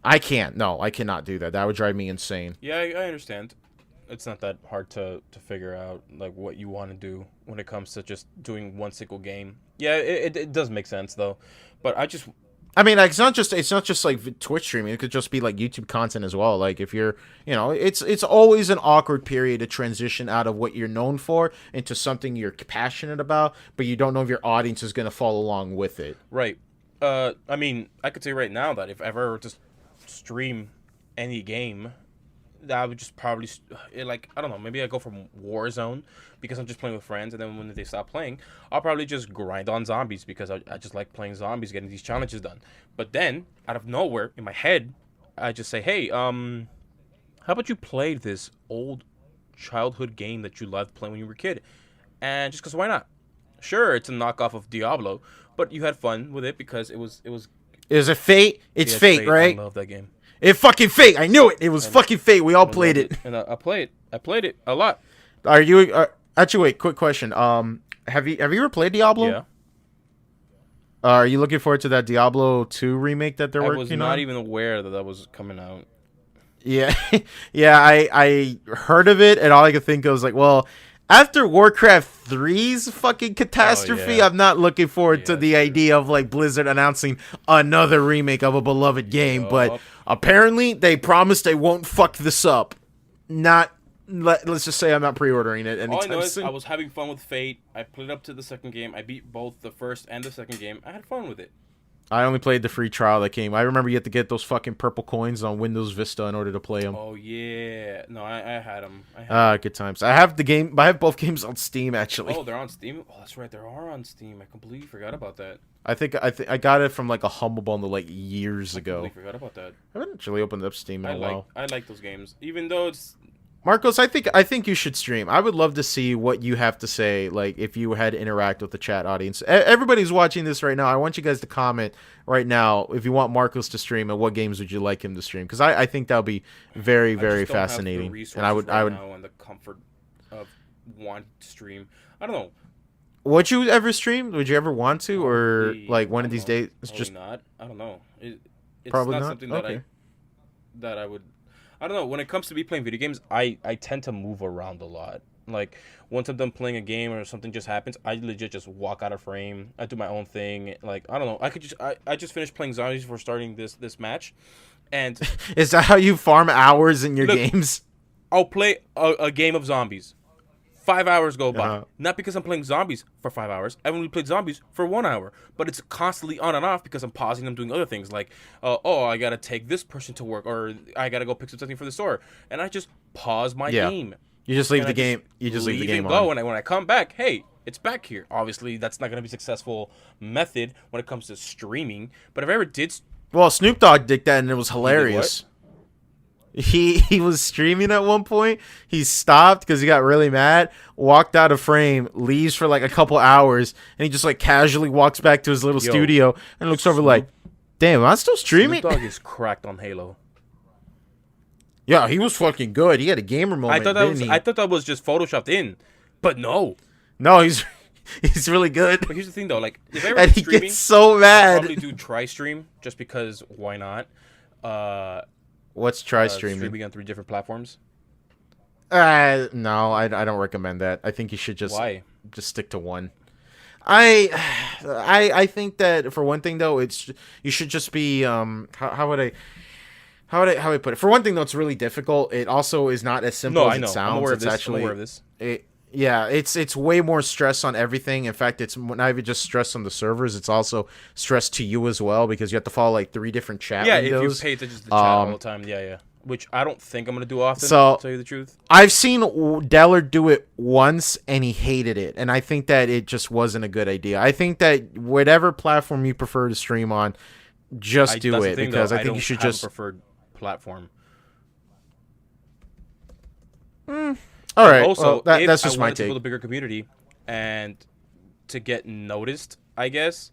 Speaker 2: I can't. No, I cannot do that. That would drive me insane.
Speaker 1: Yeah, I understand. It's not that hard to figure out like what you want to do when it comes to just doing one single game. Yeah, it does make sense though. But
Speaker 2: I mean, like, it's not just like Twitch streaming. It could just be like YouTube content as well. Like if you're, it's always an awkward period to transition out of what you're known for into something you're passionate about, but you don't know if your audience is going to follow along with it.
Speaker 1: Right. I mean, I could say right now that if ever just stream any game, that I would just probably like, I don't know, maybe I go from Warzone because I'm just playing with friends, and then when they stop playing, I'll probably just grind on zombies because I just like playing zombies, getting these challenges done. But then out of nowhere in my head, I just say, hey, how about you play this old childhood game that you loved playing when you were a kid? And just because why not? Sure, it's a knockoff of Diablo, but you had fun with it because it was
Speaker 2: Is it Fate? It's Fate, right?
Speaker 1: I love that game.
Speaker 2: It fucking Fate. I knew it. It was fucking Fate. We all played it.
Speaker 1: And I played it a lot.
Speaker 2: Are you actually wait, quick question. Have you ever played Diablo?
Speaker 1: Yeah.
Speaker 2: Are you looking forward to that Diablo 2 remake that they're working on?
Speaker 1: I was not even aware that was coming out.
Speaker 2: Yeah. Yeah, I heard of it and all I could think of was like, well, after Warcraft 3's fucking catastrophe, I'm not looking forward to the idea of like Blizzard announcing another remake of a beloved game, but apparently they promised they won't fuck this up. Let's just say I'm not pre-ordering it anytime soon.
Speaker 1: All I know is I was having fun with Fate. I played up to the second game. I beat both the first and the second game. I had fun with it.
Speaker 2: I only played the free trial that came. I remember you had to get those fucking purple coins on Windows Vista in order to play them.
Speaker 1: Oh, yeah. No, I had them.
Speaker 2: Good times. I have both games on Steam, actually.
Speaker 1: Oh, they're on Steam? Oh, that's right. They are on Steam. I completely forgot about that.
Speaker 2: I think I got it from like a Humble Bundle like years ago.
Speaker 1: I completely forgot about that.
Speaker 2: I haven't actually opened up Steam in a while.
Speaker 1: I like those games. Even though it's...
Speaker 2: Marcos, I think you should stream. I would love to see what you have to say, like if you had to interact with the chat audience. Everybody's watching this right now. I want you guys to comment right now if you want Marcos to stream and what games would you like him to stream, because I think that would be very, very fascinating. And I would now
Speaker 1: and the comfort of want to stream. I don't know.
Speaker 2: Would you ever stream? Would you ever want to, or like one of these days? It's
Speaker 1: just not. I don't know. It's
Speaker 2: probably
Speaker 1: not
Speaker 2: not
Speaker 1: something that I would. I don't know. When it comes to me playing video games, I tend to move around a lot. Like once I'm done playing a game or something just happens, I legit just walk out of frame. I do my own thing. Like I don't know. I just finished playing zombies before starting this match, and
Speaker 2: Is that how you farm hours in your
Speaker 1: look,
Speaker 2: games?
Speaker 1: I'll play a game of zombies. 5 hours go by.
Speaker 2: Uh-huh.
Speaker 1: Not because I'm playing zombies for 5 hours. I've only played zombies for 1 hour. But it's constantly on and off because I'm pausing them doing other things. Like, I got to take this person to work. Or I got to go pick up something for the store. And I just pause my
Speaker 2: Yeah.
Speaker 1: game.
Speaker 2: You just leave
Speaker 1: And
Speaker 2: the
Speaker 1: I
Speaker 2: game. You just leave the game
Speaker 1: and go.
Speaker 2: on.
Speaker 1: And when I come back, hey, it's back here. Obviously, that's not going to be a successful method when it comes to streaming. But if I ever did...
Speaker 2: Well, Snoop Dogg did that, and it was
Speaker 1: He did
Speaker 2: hilarious. He was streaming at one point. He stopped because he got really mad, walked out of frame, leaves for like a couple hours, and he just like casually walks back to his little studio and looks over like, damn, am I still streaming?
Speaker 1: Snoop Dogg is cracked on Halo.
Speaker 2: Yeah, he was fucking good. He had a gamer moment.
Speaker 1: I thought that was just photoshopped in. But no.
Speaker 2: No, he's really good.
Speaker 1: But here's the thing though, like if I ever
Speaker 2: And
Speaker 1: did
Speaker 2: he
Speaker 1: streaming,
Speaker 2: gets so
Speaker 1: I'd
Speaker 2: mad.
Speaker 1: probably do try stream just because why not?
Speaker 2: What's try streaming?
Speaker 1: Streaming on 3 different platforms.
Speaker 2: No, I don't recommend that. I think you should just stick to one. I think that for one thing though, you should just be how would I put it? For one thing though, it's really difficult. It also is not as simple as it sounds.
Speaker 1: I'm aware of
Speaker 2: it's
Speaker 1: this.
Speaker 2: actually
Speaker 1: I'm aware of this.
Speaker 2: It's way more stress on everything. In fact, it's not even just stress on the servers. It's also stress to you as well because you have to follow like 3 different chat windows.
Speaker 1: If you pay attention to the chat all the time, which I don't think I'm gonna do often.
Speaker 2: So,
Speaker 1: to tell you the truth,
Speaker 2: I've seen Deller do it once and he hated it, and I think that it just wasn't a good idea. I think that whatever platform you prefer to stream on, just do it because I think you should just
Speaker 1: a preferred platform.
Speaker 2: All right.
Speaker 1: Also,
Speaker 2: that's just
Speaker 1: I
Speaker 2: my
Speaker 1: wanted to
Speaker 2: take.
Speaker 1: build a bigger community and to get noticed, I guess,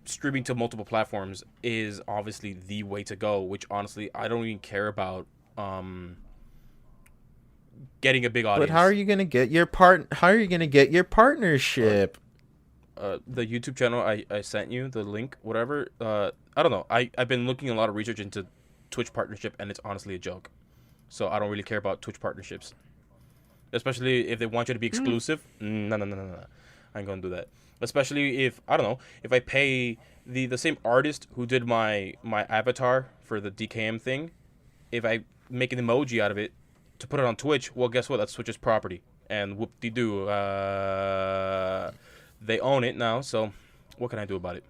Speaker 1: streaming to multiple platforms is obviously the way to go. Which honestly, I don't even care about getting a big audience.
Speaker 2: But how are you gonna get your partnership?
Speaker 1: The YouTube channel I sent you the link, whatever. I don't know. I've been looking a lot of research into Twitch partnership, and it's honestly a joke. So I don't really care about Twitch partnerships, especially if they want you to be exclusive. No. I ain't gonna do that. Especially if I don't know if I pay the same artist who did my avatar for the DKM thing. If I make an emoji out of it to put it on Twitch, well, guess what? That's Twitch's property, and whoop-de-doo, they own it now. So what can I do about it?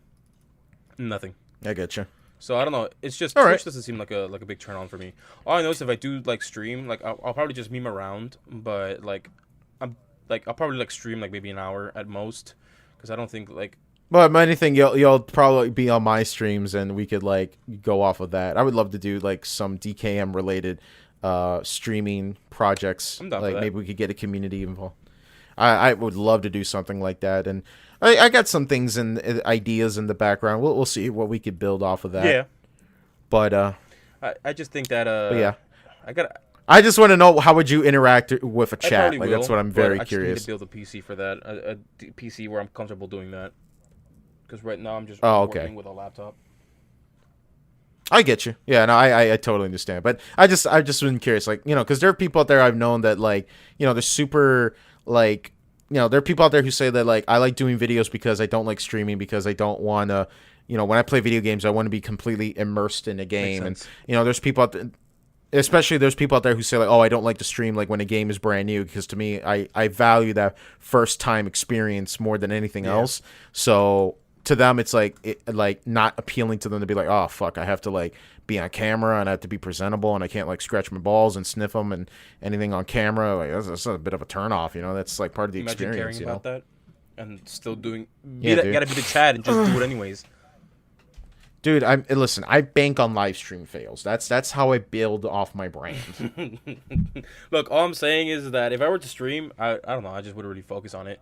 Speaker 1: Nothing.
Speaker 2: I getcha.
Speaker 1: So I don't know. It's just
Speaker 2: All
Speaker 1: Twitch
Speaker 2: right.
Speaker 1: doesn't seem like a big turn on for me. All I know is if I do like stream, like I'll probably just meme around, but I'll probably like stream like maybe an hour at most, because I don't think like.
Speaker 2: Well, if anything, you'll probably be on my streams, and we could like go off of that. I would love to do like some DKM related streaming projects.
Speaker 1: I'm down for
Speaker 2: like
Speaker 1: that.
Speaker 2: maybe we could get a community involved. I would love to do something like that, and I got some things and ideas in the background. We'll see what we could build off of that.
Speaker 1: Yeah.
Speaker 2: But
Speaker 1: I just think that
Speaker 2: but yeah,
Speaker 1: I
Speaker 2: just want to know how would you interact with a chat? Like
Speaker 1: will,
Speaker 2: that's what I'm very
Speaker 1: I just
Speaker 2: curious.
Speaker 1: need to build a PC for that. A PC where I'm comfortable doing that. Because right now I'm just
Speaker 2: okay.
Speaker 1: working with a laptop.
Speaker 2: I get you. Yeah, no, I totally understand. But I've just been curious, like, because there are people out there I've known that, like, they're super, like, there are people out there who say that, like, I like doing videos because I don't like streaming because I don't want to, when I play video games, I want to be completely immersed in a game. And, there's people out there, especially there's people out there who say, like, oh, I don't like to stream, like, when a game is brand new because to me, I value that first-time experience more than anything else. So to them, it's like not appealing to them to be like, oh fuck, I have to like be on camera and I have to be presentable and I can't like scratch my balls and sniff them and anything on camera. Like that's a bit of a turnoff, That's like part of the
Speaker 1: Imagine
Speaker 2: experience.
Speaker 1: caring about that and still doing.
Speaker 2: Dude.
Speaker 1: Gotta be the Chad and just do it anyways.
Speaker 2: Dude, listen. I bank on live stream fails. That's how I build off my brand.
Speaker 1: Look, all I'm saying is that if I were to stream, I don't know, I just wouldn't really focus on it.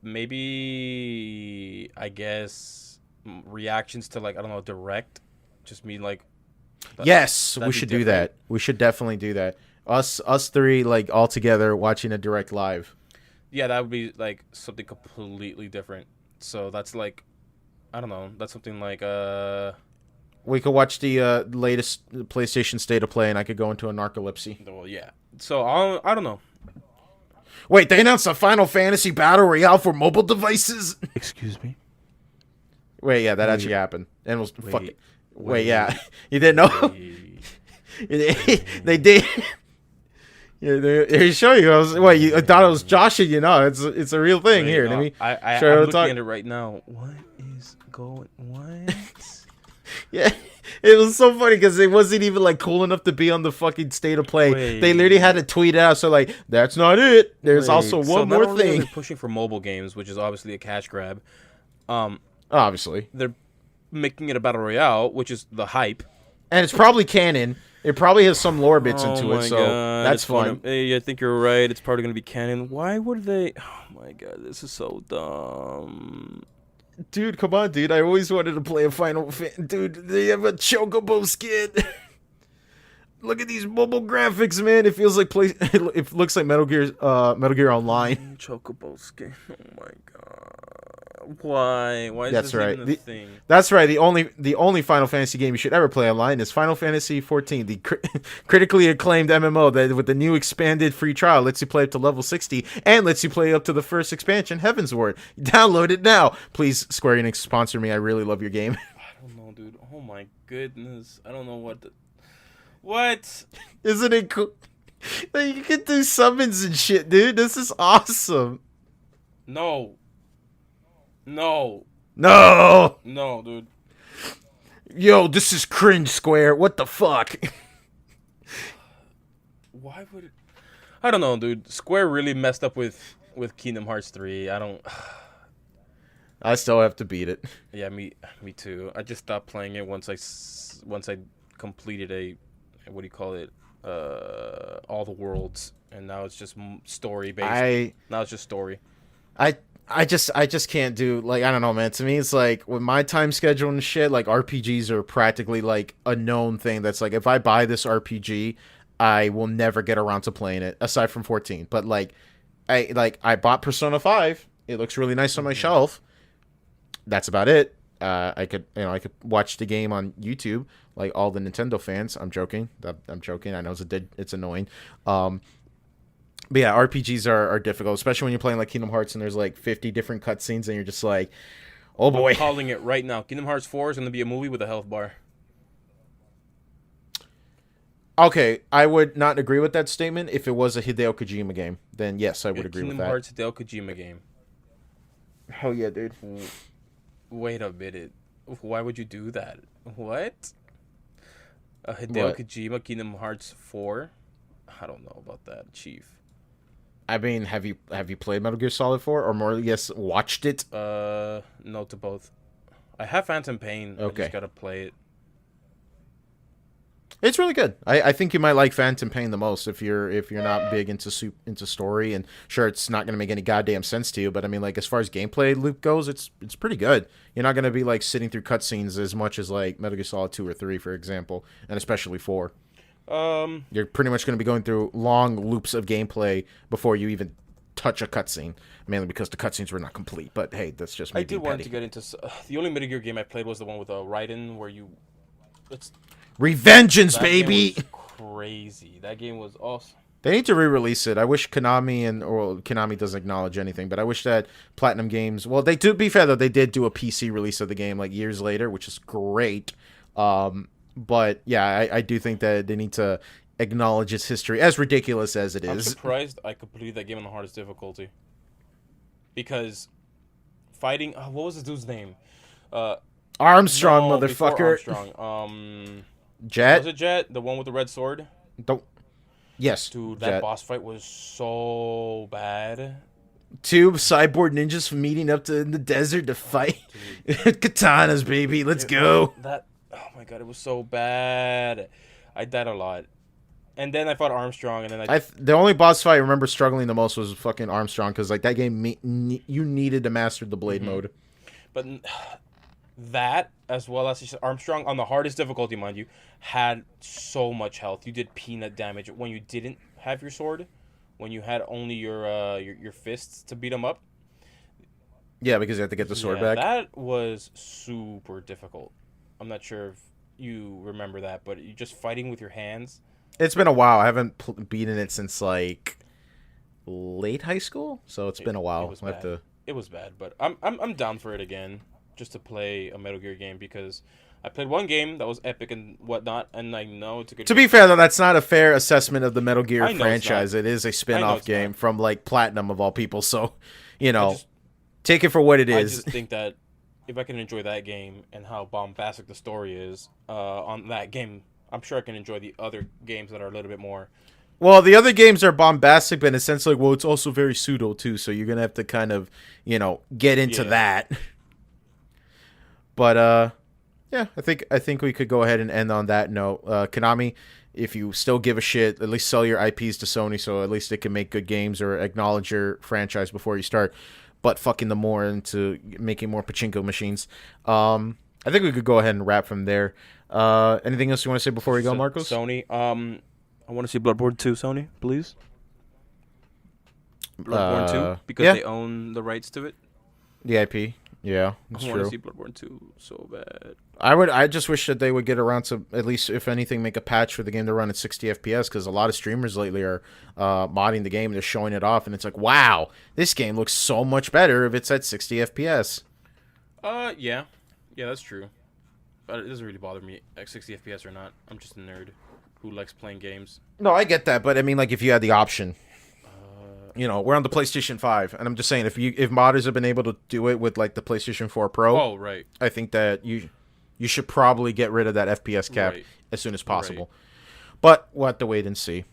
Speaker 1: Maybe I guess reactions to like I don't know direct, just me like.
Speaker 2: Yes, we should do that. We should definitely do that. Us three like all together watching a direct live.
Speaker 1: Yeah, that would be like something completely different. So that's like, I don't know. That's something like
Speaker 2: We could watch the latest PlayStation State of Play, and I could go into a narcolepsy.
Speaker 1: Well, yeah. So I don't know.
Speaker 2: Wait, they announced a Final Fantasy Battle Royale for mobile devices?
Speaker 1: Excuse me.
Speaker 2: Wait, yeah, that
Speaker 1: Wait.
Speaker 2: actually happened. And it was fucking. Wait,
Speaker 1: Wait.
Speaker 2: yeah. You didn't know? They did. Yeah, they show you. I thought it was joshing you. No, it's a real thing.
Speaker 1: Wait,
Speaker 2: Here,
Speaker 1: no,
Speaker 2: let me
Speaker 1: I'm
Speaker 2: show you
Speaker 1: looking
Speaker 2: talk.
Speaker 1: at it right now. What is going? What?
Speaker 2: Yeah, it was so funny because it wasn't even like cool enough to be on the fucking state of play.
Speaker 1: Wait.
Speaker 2: They literally had to tweet out. So like, that's not it. There's also
Speaker 1: So
Speaker 2: one
Speaker 1: not
Speaker 2: more
Speaker 1: only are they
Speaker 2: thing.
Speaker 1: pushing for mobile games, which is obviously a cash grab.
Speaker 2: Obviously,
Speaker 1: They're making it a battle royale, which is the hype.
Speaker 2: and it's probably canon. It probably has some lore bits
Speaker 1: Oh
Speaker 2: into
Speaker 1: my
Speaker 2: it, so
Speaker 1: God,
Speaker 2: that's
Speaker 1: it's gonna-
Speaker 2: fun.
Speaker 1: Hey, I think you're right. It's probably gonna be canon. Why would they? Oh my God, this is so dumb.
Speaker 2: Dude, come on, dude. I always wanted to play a Dude, they have a Chocobo skin. Look at these mobile graphics, man. It feels like it looks like Metal Gear Online.
Speaker 1: Chocobo skin. Oh my God. Why? Why is
Speaker 2: That's
Speaker 1: this
Speaker 2: right.
Speaker 1: even a thing?
Speaker 2: That's right. The only Final Fantasy game you should ever play online is Final Fantasy 14, the critically acclaimed MMO that with the new expanded free trial lets you play up to level 60 and lets you play up to the first expansion, Heaven's Ward. Download it now. Please, Square Enix, sponsor me. I really love your game.
Speaker 1: I don't know, dude. Oh my goodness. I don't know what. What?
Speaker 2: Isn't it cool? Like, you can do summons and shit, dude. This is awesome.
Speaker 1: No. No.
Speaker 2: No.
Speaker 1: No, dude.
Speaker 2: Yo, this is cringe, Square. What the fuck?
Speaker 1: Why would it? I don't know, dude. Square really messed up with Kingdom Hearts 3. I don't.
Speaker 2: I still have to beat it.
Speaker 1: Yeah, me too. I just stopped playing it once I completed a what do you call it? All the worlds, and now it's just story based. Now it's just story.
Speaker 2: I just can't do, like, I don't know, man. To me, it's like with my time schedule and shit, like RPGs are practically like a known thing. That's like if I buy this RPG, I will never get around to playing it aside from 14. But I bought Persona 5. It looks really nice on my shelf. That's about it. I could watch the game on YouTube like all the Nintendo fans. I'm joking. I know it's annoying. But yeah, RPGs are difficult, especially when you're playing like Kingdom Hearts and there's like 50 different cutscenes and you're just like, oh boy.
Speaker 1: I'm calling it right now. Kingdom Hearts 4 is going to be a movie with a health bar.
Speaker 2: Okay, I would not agree with that statement if it was a Hideo Kojima game. Then yes, I would agree with that.
Speaker 1: Kingdom Hearts Hideo Kojima game.
Speaker 2: Hell yeah, dude.
Speaker 1: Wait a minute. Why would you do that? What? A Hideo Kojima Kingdom Hearts 4? I don't know about that, Chief.
Speaker 2: I mean, have you played Metal Gear Solid 4 or more? Yes, watched it.
Speaker 1: No to both. I have Phantom Pain.
Speaker 2: Okay.
Speaker 1: I just gotta play it.
Speaker 2: It's really good. I think you might like Phantom Pain the most if you're not big into story. And sure, it's not gonna make any goddamn sense to you, but I mean, like as far as gameplay loop goes, it's pretty good. You're not gonna be like sitting through cutscenes as much as like Metal Gear Solid 2 or 3, for example, and especially 4. You're pretty much going to be going through long loops of gameplay before you even touch a cutscene, mainly because the cutscenes were not complete. But hey, that's just me.
Speaker 1: I did want to get into the only Metal Gear game I played was the one with Raiden, where it's
Speaker 2: Revengeance,
Speaker 1: that
Speaker 2: baby.
Speaker 1: Game was crazy. That game was awesome.
Speaker 2: They need to re-release it. I wish Konami doesn't acknowledge anything, but I wish that Platinum Games. Well, they do. Be fair though, they did do a PC release of the game like years later, which is great. But yeah, I do think that they need to acknowledge its history, as ridiculous as it is.
Speaker 1: I'm surprised I completed that game on the hardest difficulty. Because fighting, what was the dude's name?
Speaker 2: Armstrong,
Speaker 1: no,
Speaker 2: motherfucker.
Speaker 1: Armstrong.
Speaker 2: Jet.
Speaker 1: Was it Jet? The one with the red sword?
Speaker 2: Don't. Yes,
Speaker 1: Dude, that
Speaker 2: Jet.
Speaker 1: boss fight was so bad.
Speaker 2: Two cyborg ninjas meeting up in the desert to fight. Katanas, baby. Let's go.
Speaker 1: Oh my god, it was so bad. I died a lot. And then I fought Armstrong, and then
Speaker 2: the only boss fight I remember struggling the most was fucking Armstrong, because like that game, you needed to master the blade mode.
Speaker 1: But that, as well as Armstrong on the hardest difficulty, mind you, had so much health. You did peanut damage when you didn't have your sword, when you had only your fists to beat him up.
Speaker 2: Yeah, because you had to get the sword back.
Speaker 1: That was super difficult. I'm not sure if you remember that, but you're just fighting with your hands.
Speaker 2: It's been a while. I haven't beaten it since like late high school, so it's been a
Speaker 1: It
Speaker 2: while.
Speaker 1: was
Speaker 2: I have
Speaker 1: bad.
Speaker 2: to.
Speaker 1: It was bad, but I'm down for it again, just to play a Metal Gear game because I played one game that was epic and whatnot, and I know it's a good
Speaker 2: To
Speaker 1: game.
Speaker 2: be fair, though, that's not a fair assessment of the Metal Gear
Speaker 1: I know it's not.
Speaker 2: franchise. It is a
Speaker 1: I know
Speaker 2: spin-off
Speaker 1: it's
Speaker 2: game
Speaker 1: not.
Speaker 2: from like Platinum of all people, so you
Speaker 1: I
Speaker 2: know,
Speaker 1: just
Speaker 2: take it for what it
Speaker 1: I
Speaker 2: is.
Speaker 1: just think that if I can enjoy that game and how bombastic the story is on that game, I'm sure I can enjoy the other games that are a little bit more.
Speaker 2: Well, the other games are bombastic, but in a sense, like, well, it's also very pseudo too. So you're gonna have to kind of, get into
Speaker 1: Yeah.
Speaker 2: that. But yeah, I think we could go ahead and end on that note. Konami, if you still give a shit, at least sell your IPs to Sony, so at least they can make good games or acknowledge your franchise before you start. But fucking them more into making more pachinko machines. I think we could go ahead and wrap from there. Anything else you want to say before we go, Marcos?
Speaker 1: Sony, I want to see Bloodborne 2, Sony, please. Bloodborne 2 because
Speaker 2: yeah,
Speaker 1: they own the rights to it.
Speaker 2: the IP. Yeah, that's
Speaker 1: I want to
Speaker 2: true.
Speaker 1: see Bloodborne 2 so bad.
Speaker 2: I just wish that they would get around to at least, if anything, make a patch for the game to run at 60 FPS because a lot of streamers lately are modding the game. They're showing it off, and it's like, wow, this game looks so much better if it's at 60 FPS.
Speaker 1: Yeah, that's true. But it doesn't really bother me at 60 FPS or not. I'm just a nerd who likes playing games.
Speaker 2: No, I get that, but I mean, like, if you had the option,
Speaker 1: Uh,
Speaker 2: we're on the PlayStation 5, and I'm just saying, if modders have been able to do it with like the PlayStation 4 Pro,
Speaker 1: oh right,
Speaker 2: I think that you should probably get rid of that FPS cap
Speaker 1: Right.
Speaker 2: as soon as possible. But we'll have to wait and see.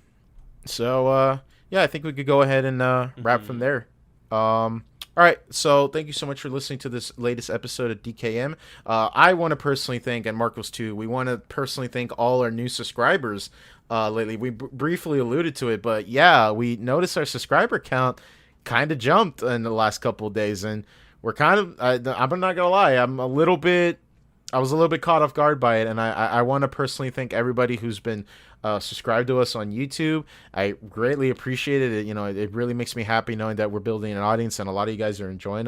Speaker 2: So yeah, I think we could go ahead and wrap from there. All right, so thank you so much for listening to this latest episode of DKM. I want to personally thank, and Marcos too, we want to personally thank all our new subscribers lately. We briefly alluded to it, but yeah, we noticed our subscriber count kind of jumped in the last couple of days, and we're kind of, I'm not gonna lie, I was a little bit caught off guard by it, and I want to personally thank everybody who's been subscribed to us on YouTube. I greatly appreciate it. It really makes me happy knowing that we're building an audience, and a lot of you guys are enjoying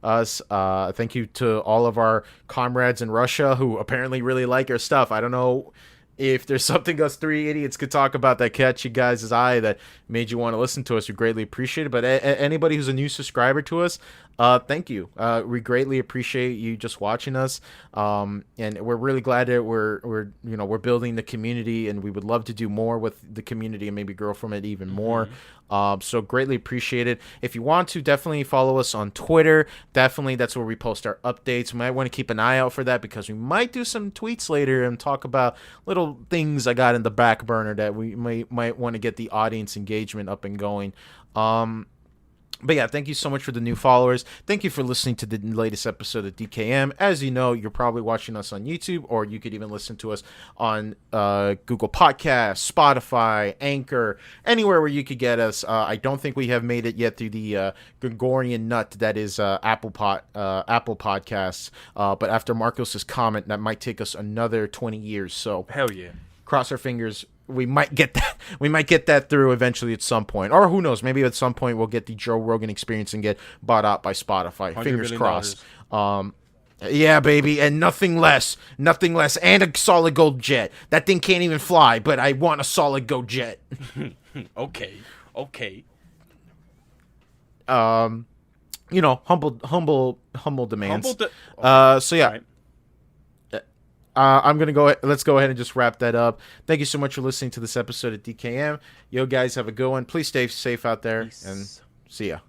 Speaker 2: us. Thank you to all of our comrades in Russia who apparently really like our stuff. I don't know if there's something us three idiots could talk about that catch you guys' eye that made you want to listen to us. We greatly appreciate it. But anybody who's a new subscriber to us, thank you. We greatly appreciate you just watching us. And we're really glad that we're building the community, and we would love to do more with the community and maybe grow from it even more. So greatly appreciate it. If you want to, definitely follow us on Twitter. Definitely, that's where we post our updates. We might want to keep an eye out for that because we might do some tweets later and talk about little things I got in the back burner that we might want to get the audience engagement up and going. But yeah, thank you so much for the new followers. Thank you for listening to the latest episode of DKM. As you know, you're probably watching us on YouTube, or you could even listen to us on Google Podcasts, Spotify, Anchor, anywhere where you could get us. I don't think we have made it yet through the Gregorian nut that is Apple Podcasts. But after Marcos's comment, that might take us another 20 years. So
Speaker 1: hell yeah.
Speaker 2: Cross our fingers. We might get that. We might get that through eventually at some point, or who knows? Maybe at some point we'll get the Joe Rogan experience and get bought out by Spotify. Fingers crossed. Yeah, baby, and nothing less, and a solid gold jet. That thing can't even fly, but I want a solid gold jet.
Speaker 1: Okay.
Speaker 2: Humble demands. So yeah.
Speaker 1: Right.
Speaker 2: I'm gonna go. Let's go ahead and just wrap that up. Thank you so much for listening to this episode of DKM. Yo, guys, have a good one. Please stay safe out there,
Speaker 1: Peace.
Speaker 2: and see ya.